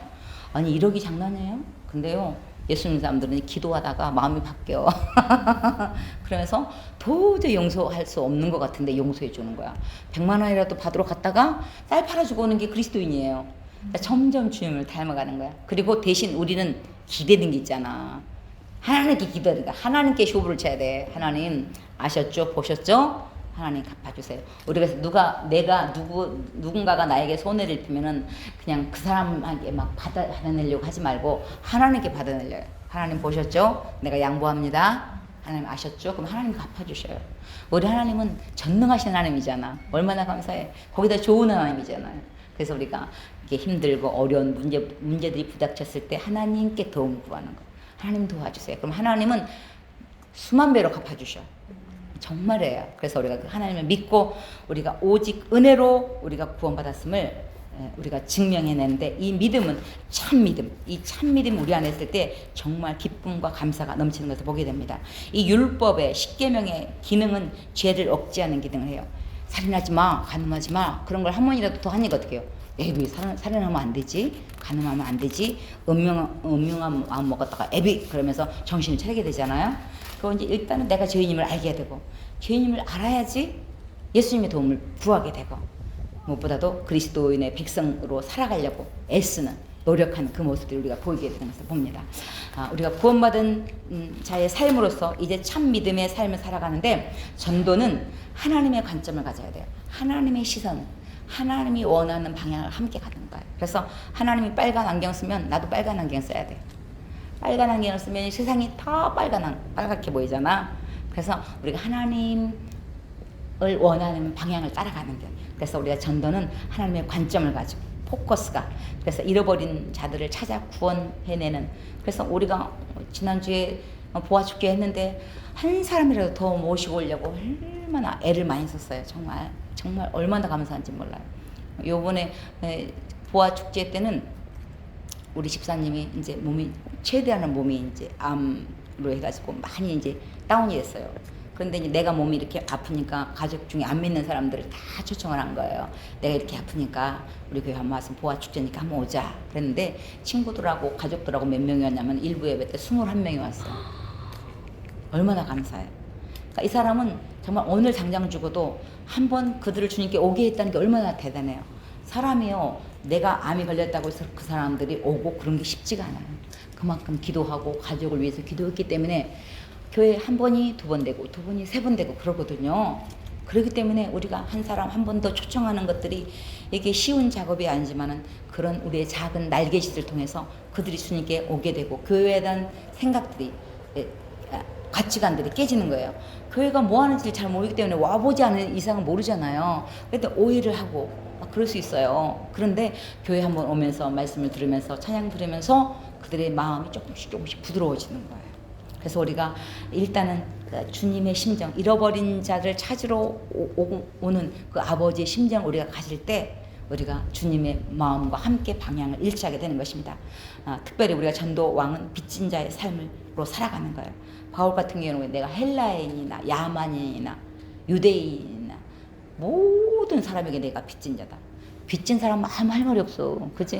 아니 1억이 장난이에요? 근데요 예수 믿는 사람들은 기도하다가 마음이 바뀌어. 그러면서 도저히 용서할 수 없는 것 같은데 용서해 주는 거야. 100만 원이라도 받으러 갔다가 딸 팔아주고 오는 게 그리스도인이에요. 그러니까 점점 주님을 닮아가는 거야. 그리고 대신 우리는 기대는 게 있잖아. 하나님께 기도하니까 하나님께 쇼부를 쳐야 돼. 하나님 아셨죠? 보셨죠? 하나님 갚아주세요. 우리가 누군가가 나에게 손해를 입히면은 그냥 그 사람에게 막 받아내려고 하지 말고 하나님께 받아내려요. 하나님 보셨죠? 내가 양보합니다. 하나님 아셨죠? 그럼 하나님 갚아주셔요. 우리 하나님은 전능하신 하나님이잖아. 얼마나 감사해. 거기다 좋은 하나님이잖아요. 그래서 우리가 이렇게 힘들고 어려운 문제들이 부닥쳤을 때 하나님께 도움을 구하는 거. 하나님 도와주세요. 그럼 하나님은 수만 배로 갚아주셔. 정말이에요. 그래서 우리가 하나님을 믿고 우리가 오직 은혜로 우리가 구원받았음을 우리가 증명해내는데, 이 믿음은 참 믿음, 이 참 믿음 우리 안에 있을 때 정말 기쁨과 감사가 넘치는 것을 보게 됩니다. 이 율법의 10계명의 기능은 죄를 억제하는 기능을 해요. 살인하지 마, 간음하지 마, 그런 걸 한 번이라도 더 하니까 어떻게 해요? 애비 살인하면 안 되지, 간음하면 안 되지, 음흉한 마음 먹었다가 애비 그러면서 정신을 차리게 되잖아요. 그거 이제 일단은 내가 죄인임을 알게 되고, 죄인임을 알아야지 예수님의 도움을 구하게 되고, 무엇보다도 그리스도인의 백성으로 살아가려고 애쓰는, 노력하는 그 모습들을 우리가 보이게 되는 것을 봅니다. 우리가 구원받은 자의 삶으로서 이제 참 믿음의 삶을 살아가는데, 전도는 하나님의 관점을 가져야 돼요. 하나님의 시선, 하나님이 원하는 방향을 함께 가는 거예요. 그래서 하나님이 빨간 안경 쓰면 나도 빨간 안경 써야 돼요. 빨간 안경을 쓰면 세상이 다 빨갛게 보이잖아. 그래서 우리가 하나님을 원하는 방향을 따라가는 거예요. 그래서 우리가 전도는 하나님의 관점을 가지고 포커스가, 그래서 잃어버린 자들을 찾아 구원해내는, 그래서 우리가 지난주에 보아축제 했는데 한 사람이라도 더 모시고 오려고 얼마나 애를 많이 썼어요. 정말 얼마나 감사한지 몰라요. 요번에 보아축제 때는 우리 집사님이 이제 최대한의 몸이 이제 암으로 해가지고 많이 이제 다운이 됐어요. 그런데 이제 내가 몸이 이렇게 아프니까 가족 중에 안 믿는 사람들을 다 초청을 한 거예요. 내가 이렇게 아프니까 우리 교회 한번 와서 보아축제니까 한번 오자 그랬는데, 친구들하고 가족들하고 몇 명이 왔냐면 일부 예배 때 21명이 왔어요. 얼마나 감사해요. 그러니까 이 사람은 정말 오늘 당장 죽어도 한번 그들을 주님께 오게 했다는 게 얼마나 대단해요. 사람이요, 내가 암이 걸렸다고 해서 그 사람들이 오고 그런 게 쉽지가 않아요. 그만큼 기도하고 가족을 위해서 기도했기 때문에 교회 한 번이 두 번 되고 두 번이 세 번 되고 그러거든요. 그렇기 때문에 우리가 한 사람 한 번 더 초청하는 것들이 이게 쉬운 작업이 아니지만은, 그런 우리의 작은 날개짓을 통해서 그들이 주님께 오게 되고 교회에 대한 생각들이, 가치관들이 깨지는 거예요. 교회가 뭐 하는지 잘 모르기 때문에 와보지 않은 이상은 모르잖아요. 그런데 오해를 하고 그럴 수 있어요. 그런데 교회 한번 오면서 말씀을 들으면서 찬양 들으면서 그들의 마음이 조금씩 부드러워지는 거예요. 그래서 우리가 일단은 주님의 심정, 잃어버린 자를 찾으러 오는 그 아버지의 심정을 우리가 가질 때 우리가 주님의 마음과 함께 방향을 일치하게 되는 것입니다. 특별히 우리가 전도 왕은 빚진 자의 삶으로 살아가는 거예요. 바울 같은 경우는 내가 헬라인이나 야만인이나 유대인이나 모든 사람에게 내가 빚진 자다. 빚진 사람 아무 할 말이 없어. 그치?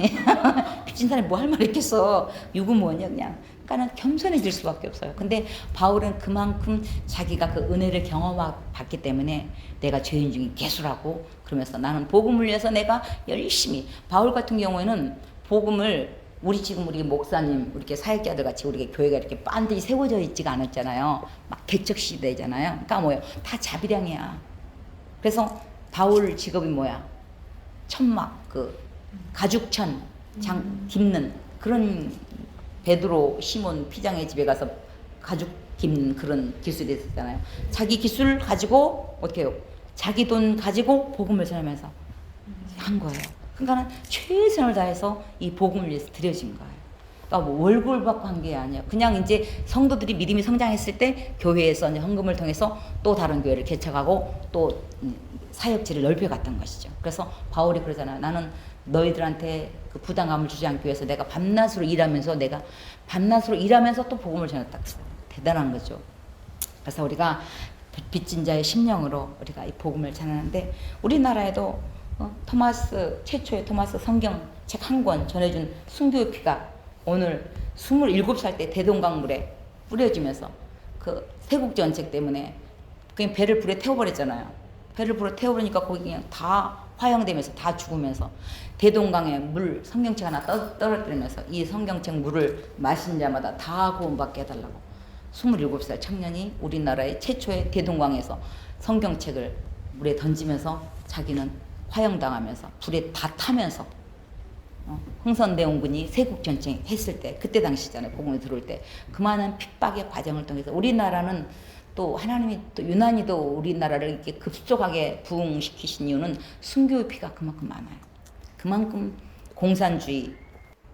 빚진 사람이 뭐 할 말이 있겠어. 육은 뭐냐 그냥. 그러니까는 겸손해질 수밖에 없어요. 근데 바울은 그만큼 자기가 그 은혜를 경험받기 때문에 내가 죄인 중에 개수라고 그러면서 나는 복음을 위해서 내가 열심히, 바울 같은 경우에는 복음을 우리 지금 우리 목사님, 우리 사역자들 같이 우리 교회가 이렇게 반드시 세워져 있지가 않았잖아요. 막 개척 시대잖아요. 그러니까 뭐예요? 다 자비량이야. 그래서 바울 직업이 뭐야? 천막, 가죽천 깁는 그런, 베드로, 시몬, 피장의 집에 가서 가죽 깁는 그런 기술이 있었잖아요. 자기 기술 가지고 어떻게 해요? 자기 돈 가지고 복음을 전하면서 한 거예요. 그러니까 최선을 다해서 이 복음을 위해서 드려진 거예요. 그러니까 뭐 월급을 받고 한 게 아니에요. 그냥 이제 성도들이 믿음이 성장했을 때 교회에서 이제 헌금을 통해서 또 다른 교회를 개척하고 또 사역지를 넓혀갔던 것이죠. 그래서 바울이 그러잖아요. 나는 너희들한테 그 부담감을 주지 않기 위해서 내가 밤낮으로 일하면서 또 복음을 전했다. 대단한 거죠. 그래서 우리가 빚진 자의 심령으로 우리가 이 복음을 전하는데, 우리나라에도 최초의 토마스 성경책 한 권 전해준 순교의 피가 오늘 27살 때 대동강물에 뿌려지면서 그 세국전책 때문에 그냥 배를 불에 태워버렸잖아요. 배를 불에 태워버리니까 거기 그냥 다 화형되면서 다 죽으면서 대동강에 성경책 하나 떨어뜨리면서 이 성경책 물을 마신 자마다 다 구원받게 해달라고 27살 청년이 우리나라의 최초의 대동강에서 성경책을 물에 던지면서 자기는 화형당하면서 불에 다 타면서 흥선대원군이 세국전쟁 했을 때 그때 당시잖아요. 복음이 들어올 때 그 많은 핍박의 과정을 통해서 우리나라는 또 하나님이 또 유난히도 우리나라를 이렇게 급속하게 부흥시키신 이유는 순교의 피가 그만큼 많아요. 그만큼 공산주의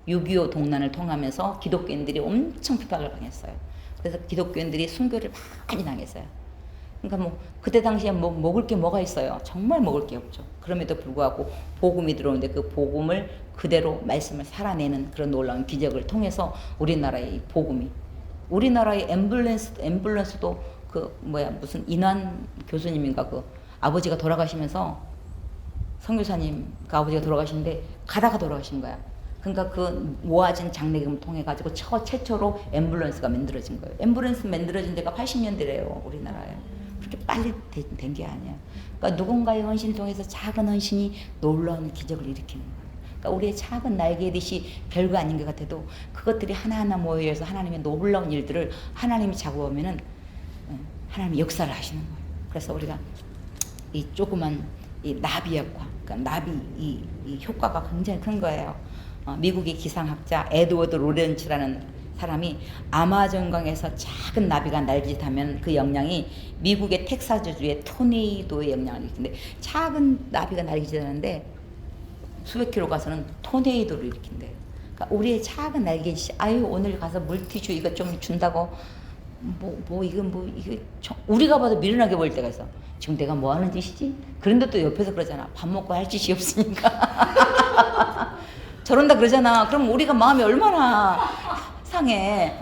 6.25 동란을 통하면서 기독교인들이 엄청 핍박을 당했어요. 그래서 기독교인들이 순교를 많이 당했어요. 그러니까 뭐 그때 당시에 뭐 먹을 게 뭐가 있어요? 정말 먹을 게 없죠. 그럼에도 불구하고 복음이 들어오는데 그 복음을 그대로 말씀을 살아내는 그런 놀라운 기적을 통해서 우리나라의 복음이 우리나라의 앰뷸런스도 그 뭐야 무슨 인환 교수님인가 그 아버지가 돌아가시면서 선교사님 그 아버지가 돌아가시는데 가다가 돌아가신 거야. 그러니까 그 모아진 장례금을 통해 가지고 최초로 앰뷸런스가 만들어진 거예요. 앰뷸런스 만들어진 데가 80년대래요 우리나라에. 그렇게 빨리 된 게 아니야. 그러니까 누군가의 헌신을 통해서 작은 헌신이 놀라운 기적을 일으키는 거야. 그러니까 우리의 작은 날개듯이 별거 아닌 것 같아도 그것들이 하나하나 모여서 하나님의 놀라운 일들을 하나님이 작업하면은 하나님이 역사를 하시는 거예요. 그래서 우리가 이 조그만 이 나비 역화, 그러니까 나비 이 효과가 굉장히 큰 거예요. 미국의 기상학자 에드워드 로렌츠라는 사람이 아마존강에서 작은 나비가 날짓하면 그 영향이 미국의 텍사스주의 토네이도의 영향을 일으키는데 작은 나비가 날짓하는데 수백 킬로 가서는 토네이도를 일으킨대요. 그러니까 우리의 작은 날개짓이 아유 오늘 가서 물티슈 이거 좀 준다고 이거 우리가 봐도 미련하게 보일 때가 있어. 지금 내가 뭐 하는 짓이지? 그런데 또 옆에서 그러잖아. 밥 먹고 할 짓이 없으니까. 저런다 그러잖아. 그럼 우리가 마음이 얼마나 상해.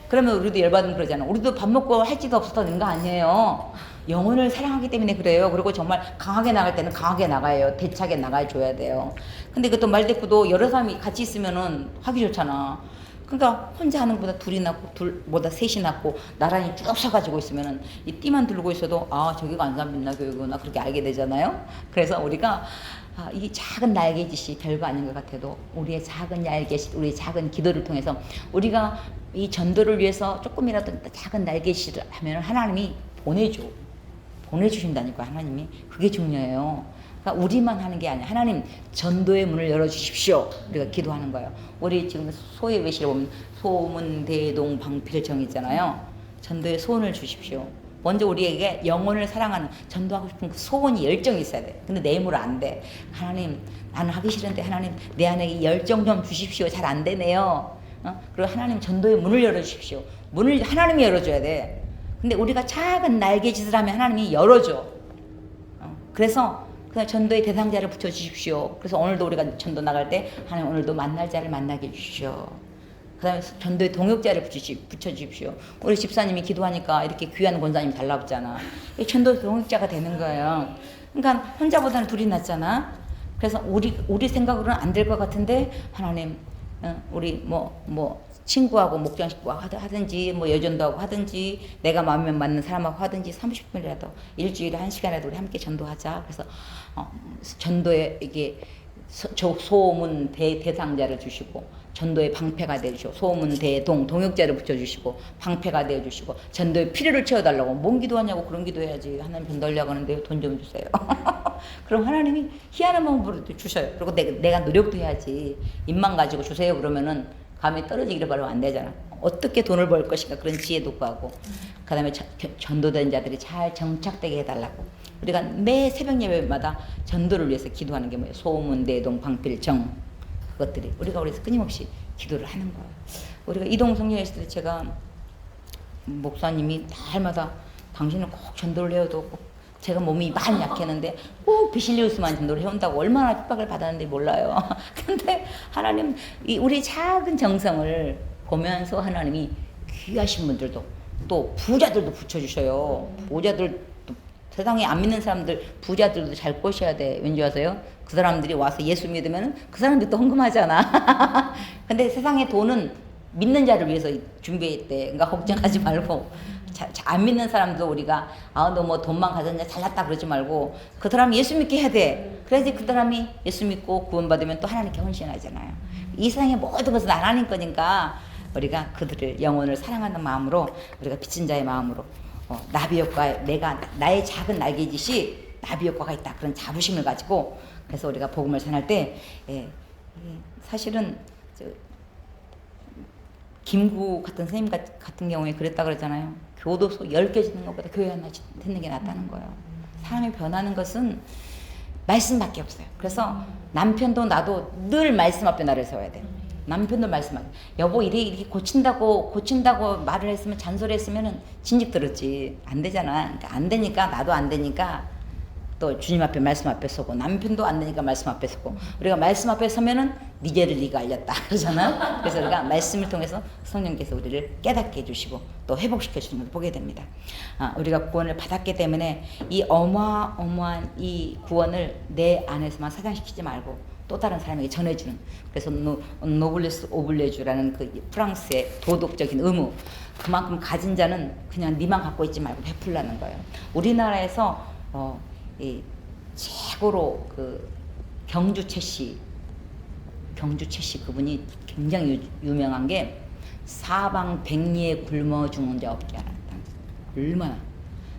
그러면 우리도 열받으면 그러잖아. 우리도 밥 먹고 할 짓도 없어서 그런 거 아니에요. 영혼을 사랑하기 때문에 그래요. 그리고 정말 강하게 나갈 때는 강하게 나가요. 대차게 나가줘야 돼요. 근데 그것도 말대꾸도 여러 사람이 같이 있으면은 하기 좋잖아. 그러니까 혼자 하는 것보다 둘이 낫고 둘보다 셋이 낫고 나란히 쭉 서가지고 있으면은 이 띠만 들고 있어도 아 저기가 안산민나교육이구나 그렇게 알게 되잖아요. 그래서 우리가 이 작은 날개짓이 별거 아닌 것 같아도 우리의 작은 날개짓, 우리의 작은 기도를 통해서 우리가 이 전도를 위해서 조금이라도 작은 날개짓을 하면 하나님이 보내주신다니까 하나님이. 그게 중요해요. 그러니까 우리만 하는 게 아니야. 하나님 전도의 문을 열어주십시오. 우리가 기도하는 거예요. 우리 지금 소의 외시를 보면 소문 대동 방필정 있잖아요. 전도의 소원을 주십시오. 먼저 우리에게 영혼을 사랑하는 전도하고 싶은 그 소원이 열정이 있어야 돼. 근데 내 힘으로 안 돼. 하나님 나는 하기 싫은데 하나님 내 안에 이 열정 좀 주십시오. 잘 안 되네요. 그리고 하나님 전도의 문을 열어주십시오. 문을 하나님이 열어줘야 돼. 근데 우리가 작은 날개짓을 하면 하나님이 열어줘. 그래서 그냥 전도의 대상자를 붙여주십시오. 그래서 오늘도 우리가 전도 나갈 때 하나님 오늘도 만날 자를 만나게 해주십시오. 그 다음에 전도의 동역자를 붙여주십시오. 우리 집사님이 기도하니까 이렇게 귀한 권사님 달라붙잖아. 전도 동역자가 되는 거예요. 그러니까 혼자보다는 둘이 낫잖아. 그래서 우리 생각으로는 안 될 것 같은데 하나님 우리 친구하고 목장 식구하고 하든지 여전도하고 하든지 내가 마음에 맞는 사람하고 하든지 30분이라도 일주일에 1시간이라도 우리 함께 전도하자. 그래서 전도에 이게 소문 대상자를 주시고 전도의 방패가 되어주시고 소문 동역자를 붙여주시고 방패가 되어주시고 전도의 필요를 채워달라고 뭔 기도하냐고 그런 기도해야지. 하나님 돈 달라고 하는데요. 돈 좀 주세요. 그럼 하나님이 희한한 방법으로 주셔요. 그리고 내가 노력도 해야지. 입만 가지고 주세요 그러면은 감이 떨어지기를 바라면 안 되잖아. 어떻게 돈을 벌 것인가 그런 지혜도 구하고 그 다음에 전도된 자들이 잘 정착되게 해달라고 우리가 매 새벽 예배마다 전도를 위해서 기도하는 게 뭐예요? 소문 대동 방필정 그것들이 우리가 그래서 끊임없이 기도를 하는 거예요. 우리가 이동 성령에 있을 때 제가 목사님이 날마다 당신은 꼭 전도를 해도 꼭 제가 몸이 많이 약했는데 꼭 비실리우스만 전도를 해온다고 얼마나 핍박을 받았는지 몰라요. 근데 하나님 우리 작은 정성을 보면서 하나님이 귀하신 분들도 또 부자들도 붙여주셔요. 부자들도 세상에 안 믿는 사람들 부자들도 잘 꼬셔야 돼. 왠지 아세요? 그 사람들이 와서 예수 믿으면 그 사람들도 헌금하잖아. 근데 세상의 돈은 믿는 자를 위해서 준비했대. 그러니까 걱정하지 말고 안 믿는 사람도 우리가 너 뭐 돈만 가졌냐 잘났다 그러지 말고 그 사람이 예수 믿게 해야 돼. 그래야지 그 사람이 예수 믿고 구원받으면 또 하나님께 헌신하잖아요. 이 세상의 모든 것은 하나님 거니까 우리가 그들을 영혼을 사랑하는 마음으로 우리가 빚진 자의 마음으로 나비 효과 나의 작은 날개짓이 나비 효과가 있다 그런 자부심을 가지고 그래서 우리가 복음을 전할 때 사실은 김구 같은 선생님 같은 경우에 그랬다 그러잖아요. 교도소 10개 짓는 것보다 교회 하나 짓는 게 낫다는 거예요. 사람이 변하는 것은 말씀밖에 없어요. 그래서 남편도 나도 늘 말씀 앞에 나를 세워야 돼요. 남편도 말씀 앞에. 여보 이렇게 고친다고 말을 했으면 잔소리했으면은 진즉 들었지. 안 되잖아. 그러니까 안 되니까 나도 안 되니까 또 주님 앞에 말씀 앞에 서고 남편도 안 되니까 말씀 앞에 서고 우리가 말씀 앞에 서면은 네 죄를 네가 알렸다 그러잖아요. 그래서 우리가 말씀을 통해서 성령께서 우리를 깨닫게 해주시고 또 회복시켜 주시는 걸 보게 됩니다. 우리가 구원을 받았기 때문에 이 어마어마한 이 구원을 내 안에서만 사장시키지 말고 또 다른 사람에게 전해주는, 그래서 노블레스 오블레주라는 그 프랑스의 도덕적인 의무, 그만큼 가진 자는 그냥 니만 갖고 있지 말고 베풀라는 거예요. 우리나라에서 이 최고로 그 경주채 씨 그분이 굉장히 유명한 게 사방백리에 굶어 죽는 자 없게 하라. 얼마나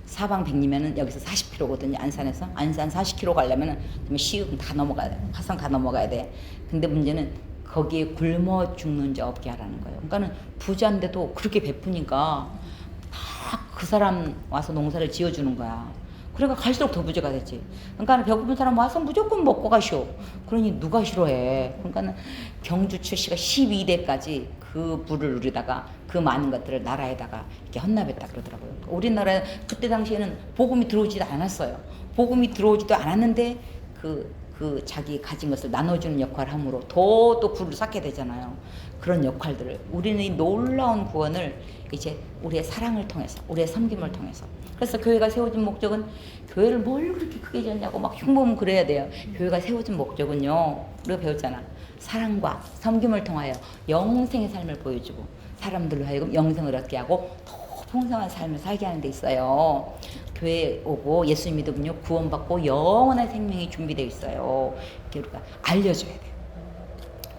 사방백리면은 여기서 40km거든요. 안산에서 안산 40km 가려면은 시흥 다 넘어가야 돼. 화성 다 넘어가야 돼. 근데 문제는 거기에 굶어 죽는 자 없게 하라는 거예요. 그러니까는 부자인데도 그렇게 베푸니까 다 그 사람 와서 농사를 지어주는 거야. 그러니까 갈수록 더 부자가 되지. 그러니까 배고픈 사람 와서 무조건 먹고 가시오. 그러니 누가 싫어해. 그러니까 경주 출시가 12대까지 그 부를 누리다가 그 많은 것들을 나라에다가 이렇게 헌납했다 그러더라고요. 우리나라 그때 당시에는 복음이 들어오지도 않았어요. 복음이 들어오지도 않았는데 그 자기 가진 것을 나눠주는 역할을 함으로 더 또 부를 쌓게 되잖아요. 그런 역할들을 우리는 이 놀라운 구원을 이제 우리의 사랑을 통해서, 우리의 섬김을 통해서. 그래서 교회가 세워진 목적은, 교회를 뭘 그렇게 크게 지었냐고 막 흉보면 그래야 돼요. 교회가 세워진 목적은요, 우리가 배웠잖아. 사랑과 섬김을 통하여 영생의 삶을 보여주고 사람들로 하여금 영생을 얻게 하고 더 풍성한 삶을 살게 하는 데 있어요. 교회에 오고 예수 믿으면요, 구원받고 영원한 생명이 준비되어 있어요. 이렇게 우리가 알려줘야 돼요.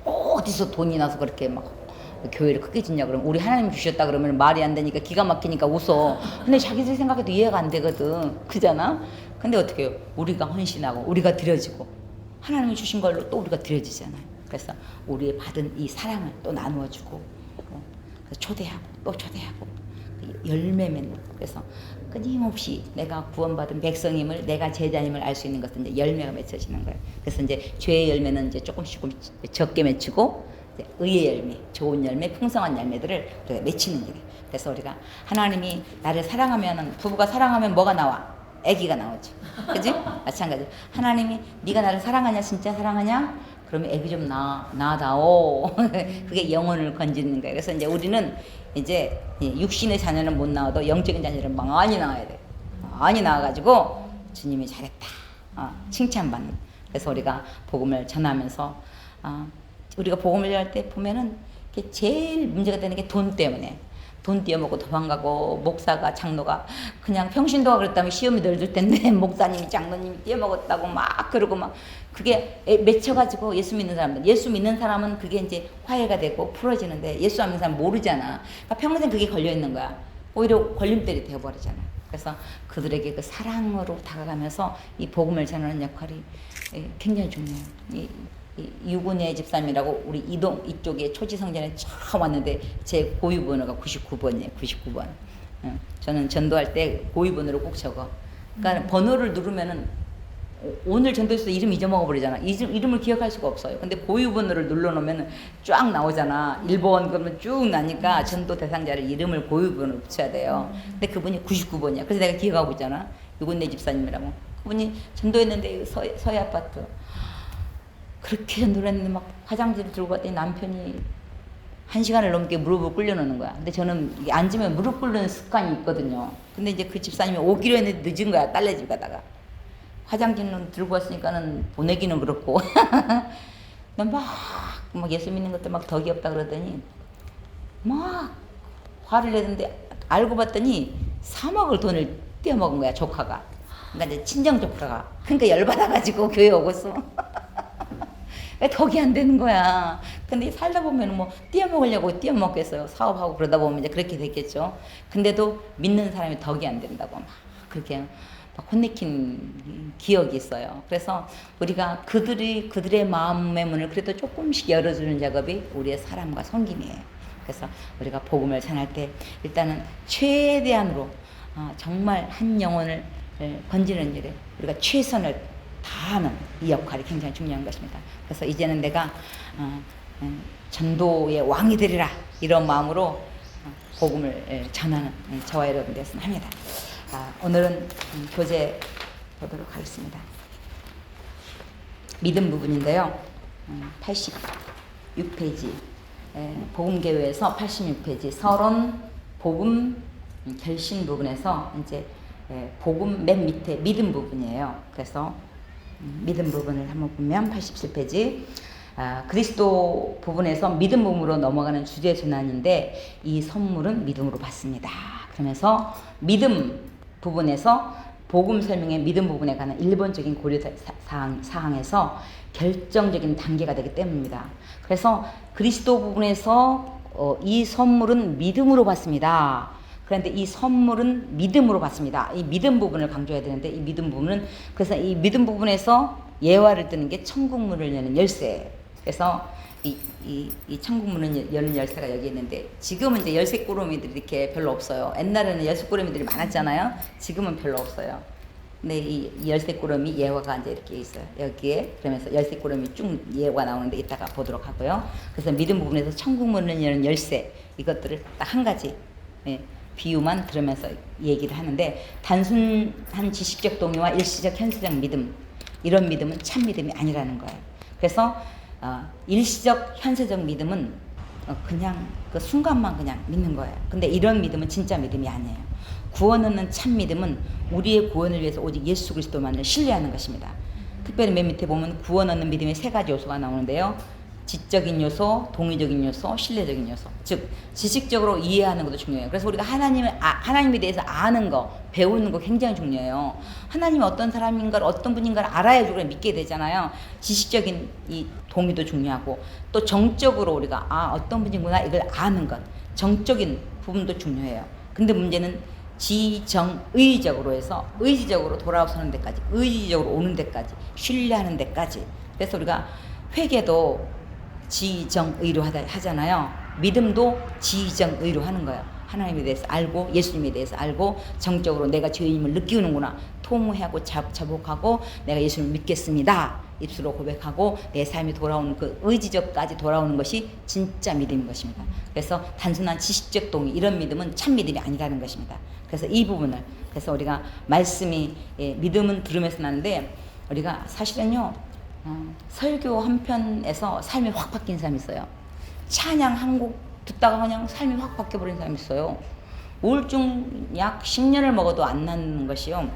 어디서 돈이 나서 그렇게 막 교회를 크게 짓냐 그러면, 우리 하나님 주셨다 그러면 말이 안 되니까 기가 막히니까 웃어. 근데 자기들 생각해도 이해가 안 되거든. 그잖아? 근데 어떻게 해요? 우리가 헌신하고 우리가 드려지고 하나님이 주신 걸로 또 우리가 드려지잖아요. 그래서 우리의 받은 이 사랑을 또 나누어주고 초대하고 또 초대하고 열매 맺는, 그래서 끊임없이 내가 구원받은 백성임을, 내가 제자임을 알 수 있는 것은 이제 열매가 맺혀지는 거예요. 그래서 이제 죄의 열매는 이제 조금씩 적게 맺히고, 이제 의의 열매, 좋은 열매, 풍성한 열매들을 우리가 맺히는 길이에요. 그래서 우리가 하나님이 나를 사랑하면, 부부가 사랑하면 뭐가 나와? 아기가 나오지. 그지? 마찬가지. 하나님이 네가 나를 사랑하냐, 진짜 사랑하냐? 그러면 아기 좀 낳아다오. 그게 영혼을 건지는 거예요. 그래서 이제 우리는 이제 육신의 자녀는 못 낳아도 영적인 자녀는 많이 낳아야 돼. 많이 낳아가지고 주님이 잘했다, 칭찬받는. 그래서 우리가 복음을 전하면서 우리가 복음을 전할 때 보면은 제일 문제가 되는 게 돈 때문에. 돈 띄어먹고 도망가고, 목사가, 장로가 그냥 평신도가 그랬다면 시험이 덜 들 텐데 목사님이, 장로님이 띄어먹었다고 막 그러고 막, 그게 맺혀가지고 예수 믿는 사람들, 예수 믿는 사람은 그게 이제 화해가 되고 풀어지는데 예수 안 믿는 사람은 모르잖아. 그러니까 평생 그게 걸려있는 거야. 오히려 걸림돌이 되어버리잖아. 그래서 그들에게 그 사랑으로 다가가면서 이 복음을 전하는 역할이 굉장히 중요해요. 유군의 집사님이라고 우리 이동 이쪽에 초지성전에 처음 왔는데 제 고유 번호가 99번이에요. 99번. 저는 전도할 때 고유 번호를 꼭 적어. 그러니까 번호를 누르면은 오늘 전도에서 이름 잊어먹어 버리잖아. 이름을 기억할 수가 없어요. 근데 고유 번호를 눌러놓으면 쫙 나오잖아. 1번 그러면 쭉 나니까 전도 대상자를 이름을 고유 번호로 붙여야 돼요. 근데 그분이 99번이야. 그래서 내가 기억하고 있잖아. 유군의 집사님이라고. 그분이 전도했는데 서해 아파트. 그렇게 전도를 했는데 막 화장지를 들고 갔더니 남편이 1시간을 넘게 무릎을 꿇려놓는 거야. 근데 저는 앉으면 무릎 꿇는 습관이 있거든요. 근데 이제 그 집사님이 오기로 했는데 늦은 거야. 딸네 집 가다가. 화장지는 들고 왔으니까는 보내기는 그렇고. 막 예수 믿는 것도 막 덕이 없다 그러더니 막 화를 내던데, 알고 봤더니 3억을 돈을 떼어먹은 거야, 조카가. 그러니까 이제 친정 조카가. 그러니까 열받아가지고 교회 오고 있어. 덕이 안 되는 거야. 근데 살다 보면 뭐 띄어먹으려고 띄어먹겠어요. 사업하고 그러다 보면 이제 그렇게 됐겠죠. 근데도 믿는 사람이 덕이 안 된다고 막 그렇게 막 혼내킨 기억이 있어요. 그래서 우리가 그들의 마음의 문을 그래도 조금씩 열어주는 작업이 우리의 사랑과 섬김이에요. 그래서 우리가 복음을 전할 때 일단은 최대한으로 정말 한 영혼을 건지는 일에 우리가 최선을 다하는 이 역할이 굉장히 중요한 것입니다. 그래서 이제는 내가 전도의 왕이 되리라 이런 마음으로 복음을 전하는 저와 여러분 되었으면 합니다. 오늘은 교재 보도록 하겠습니다. 믿음 부분인데요. 86페이지 복음계회에서 86페이지 서론 복음 결신 부분에서 이제 복음 맨 밑에 믿음 부분이에요. 그래서 믿음 부분을 한번 보면 87페이지 그리스도 부분에서 믿음 부분으로 넘어가는 주제 전환인데 이 선물은 믿음으로 받습니다. 그러면서 믿음 부분에서 복음 설명의 믿음 부분에 관한 일본적인 고려 사항에서 결정적인 단계가 되기 때문입니다. 그래서 그리스도 부분에서 이 선물은 믿음으로 받습니다. 그런데 이 선물은 믿음으로 받습니다. 이 믿음 부분을 강조해야 되는데 이 믿음 부분은 그래서 이 믿음 부분에서 예화를 뜨는 게 천국문을 여는 열쇠. 그래서 이 천국문을 여는 열쇠가 여기 있는데 지금은 이제 열쇠꾸러미들이 이렇게 별로 없어요. 옛날에는 열쇠꾸러미들이 많았잖아요. 지금은 별로 없어요. 근데 이 열쇠꾸러미 예화가 이제 이렇게 있어요. 여기에 그러면서 열쇠꾸러미 쭉 예화 나오는데 이따가 보도록 하고요. 그래서 믿음 부분에서 천국문을 여는 열쇠 이것들을 딱 한 가지 비유만 들으면서 얘기를 하는데 단순한 지식적 동의와 일시적 현세적 믿음 이런 믿음은 참 믿음이 아니라는 거예요. 그래서 일시적 현세적 믿음은 그냥 그 순간만 그냥 믿는 거예요. 근데 이런 믿음은 진짜 믿음이 아니에요. 구원 얻는 참 믿음은 우리의 구원을 위해서 오직 예수 그리스도만을 신뢰하는 것입니다. 특별히 맨 밑에 보면 구원 얻는 믿음의 세 가지 요소가 나오는데요. 지적인 요소, 동의적인 요소, 신뢰적인 요소. 즉 지식적으로 이해하는 것도 중요해요. 그래서 우리가 하나님에 대해서 아는 거, 배우는 거 굉장히 중요해요. 하나님이 어떤 사람인가를 어떤 분인가를 알아야 우리가 믿게 되잖아요. 지식적인 이 동의도 중요하고 또 정적으로 우리가 어떤 분이구나 이걸 아는 것, 정적인 부분도 중요해요. 근데 문제는 지정의적으로 해서 의지적으로 돌아서는 데까지, 의지적으로 오는 데까지, 신뢰하는 데까지. 그래서 우리가 회개도 지정의로 하잖아요. 믿음도 지정의로 하는 거예요. 하나님에 대해서 알고 예수님에 대해서 알고 정적으로 내가 죄인임을 느끼는구나. 통회하고 자복하고 내가 예수님을 믿겠습니다. 입술로 고백하고 내 삶이 돌아오는 그 의지적까지 돌아오는 것이 진짜 믿음인 것입니다. 그래서 단순한 지식적 동의 이런 믿음은 참 믿음이 아니라는 것입니다. 그래서 이 부분을 그래서 우리가 말씀이 믿음은 들으면서 나는데 우리가 사실은요 설교 한 편에서 삶이 확 바뀐 사람이 있어요. 찬양 한 곡 듣다가 그냥 삶이 확 바뀌어버린 사람이 있어요. 우울증 약 10년을 먹어도 안 낫는 것이요.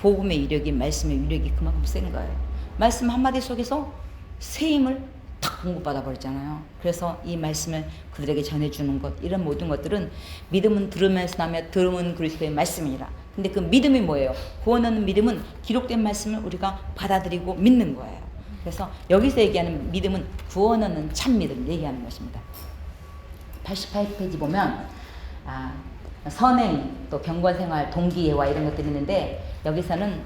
복음의 위력이 말씀의 위력이 그만큼 센 거예요. 말씀 한마디 속에서 새 힘을 탁 공급받아 버리잖아요. 그래서 이 말씀을 그들에게 전해주는 것 이런 모든 것들은 믿음은 들으면서 나며 들음은 그리스도의 말씀이니라. 근데 그 믿음이 뭐예요? 구원 얻는 믿음은 기록된 말씀을 우리가 받아들이고 믿는 거예요. 그래서 여기서 얘기하는 믿음은 구원 얻는 참 믿음을 얘기하는 것입니다. 88페이지 보면 선행, 또 경건생활, 동기예화 이런 것들이 있는데 여기서는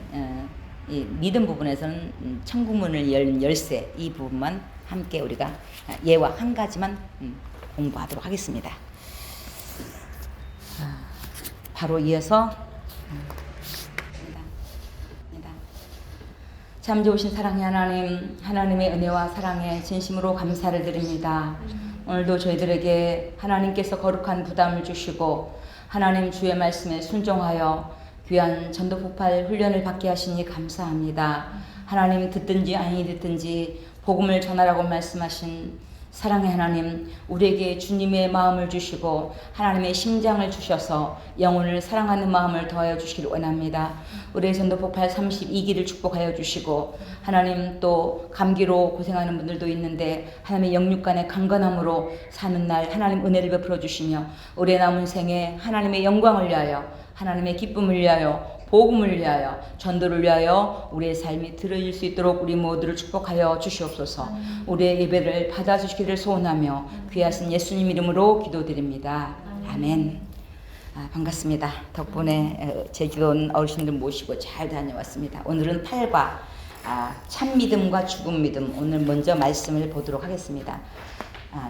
이 믿음 부분에서는 천국문을 열 열쇠 이 부분만 함께 우리가 예화 한 가지만 공부하도록 하겠습니다. 바로 이어서 참 좋으신 사랑의 하나님, 하나님의 은혜와 사랑에 진심으로 감사를 드립니다. 오늘도 저희들에게 하나님께서 거룩한 부담을 주시고 하나님 주의 말씀에 순종하여 귀한 전도폭발 훈련을 받게 하시니 감사합니다. 하나님 듣든지 아니 듣든지 복음을 전하라고 말씀하신 사랑의 하나님, 우리에게 주님의 마음을 주시고 하나님의 심장을 주셔서 영혼을 사랑하는 마음을 더하여 주시길 원합니다. 우리의 전도폭발 32기를 축복하여 주시고 하나님 또 감기로 고생하는 분들도 있는데 하나님의 영육간의 강건함으로 사는 날 하나님 은혜를 베풀어 주시며 우리의 남은 생에 하나님의 영광을 위하여 하나님의 기쁨을 위하여 복음을 위하여 전도를 위하여 우리의 삶이 드러질 수 있도록 우리 모두를 축복하여 주시옵소서. 우리의 예배를 받아주시기를 소원하며 귀하신 예수님 이름으로 기도드립니다. 아멘. 반갑습니다. 덕분에 제주도 어르신들 모시고 잘 다녀왔습니다. 오늘은 8과 참 믿음과 죽은 믿음, 오늘 먼저 말씀을 보도록 하겠습니다.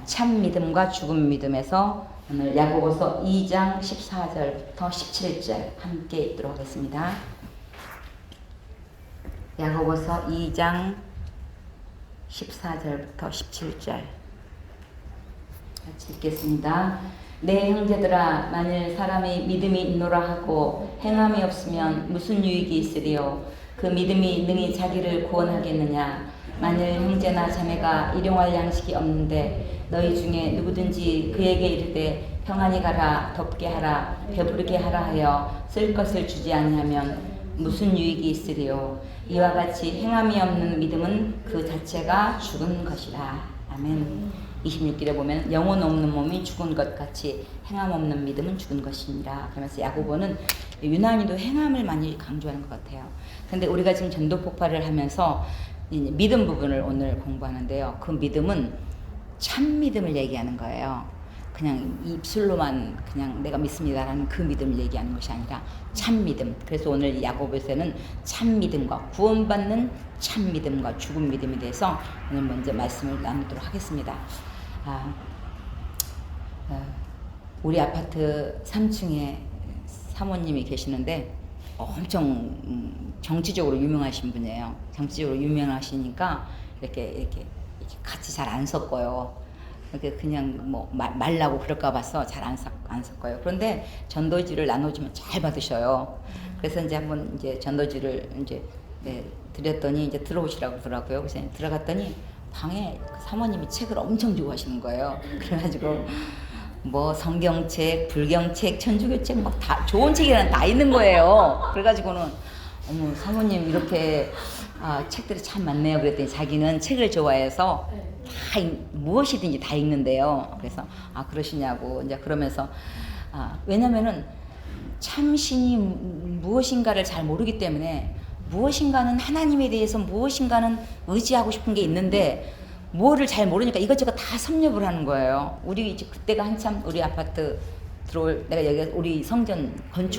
참 믿음과 죽은 믿음에서 오늘 야고보서 2장 14절부터 17절 함께 읽도록 하겠습니다. 야고보서 2장 14절부터 17절 같이 읽겠습니다. 내 형제들아, 만일 사람이 믿음이 있노라 하고 행함이 없으면 무슨 유익이 있으리요? 그 믿음이 능히 자기를 구원하겠느냐? 만일 형제나 자매가 일용할 양식이 없는데 너희 중에 누구든지 그에게 이르되 평안히 가라, 덥게 하라, 배부르게 하라 하여 쓸 것을 주지 아니하면 무슨 유익이 있으리요? 이와 같이 행함이 없는 믿음은 그 자체가 죽은 것이라. 아멘. 26절에 보면 영혼 없는 몸이 죽은 것 같이 행함 없는 믿음은 죽은 것이니라. 그러면서 야고보는 유난히도 행함을 많이 강조하는 것 같아요. 근데 우리가 지금 전도 폭발을 하면서 믿음 부분을 오늘 공부하는데요. 그 믿음은 참 믿음을 얘기하는 거예요. 그냥 입술로만 그냥 내가 믿습니다라는 그 믿음을 얘기하는 것이 아니라 참 믿음. 그래서 오늘 야고보서는 참 믿음과 구원받는 참 믿음과 죽은 믿음에 대해서 오늘 먼저 말씀을 나누도록 하겠습니다. 우리 아파트 3층에 사모님이 계시는데 엄청 정치적으로 유명하신 분이에요. 정치적으로 유명하시니까 이렇게 같이 잘 안 섞어요. 그냥 뭐 말라고 그럴까 봐서 잘 안 섞어요. 그런데 전도지를 나눠주면 잘 받으셔요. 그래서 이제 한번 전도지를 드렸더니 이제 들어오시라고 그러더라고요. 그래서 들어갔더니 방에 사모님이 책을 엄청 좋아하시는 거예요. 그래가지고 뭐 성경책, 불경책, 천주교책 막 다 좋은 책이랑 다 있는 거예요. 그래가지고는 어머 사모님 이렇게 책들이 참 많네요. 그랬더니 자기는 책을 좋아해서 다 무엇이든지 다 읽는데요. 그래서 그러시냐고 이제 그러면서 왜냐면은 참신이 무엇인가를 잘 모르기 때문에 무엇인가는 하나님에 대해서 무엇인가는 의지하고 싶은 게 있는데 뭐를 잘 모르니까 이것저것 다 섭렵을 하는 거예요. 우리 이제 그때가 한참 우리 아파트 들어올 내가 여기 우리 성전 건축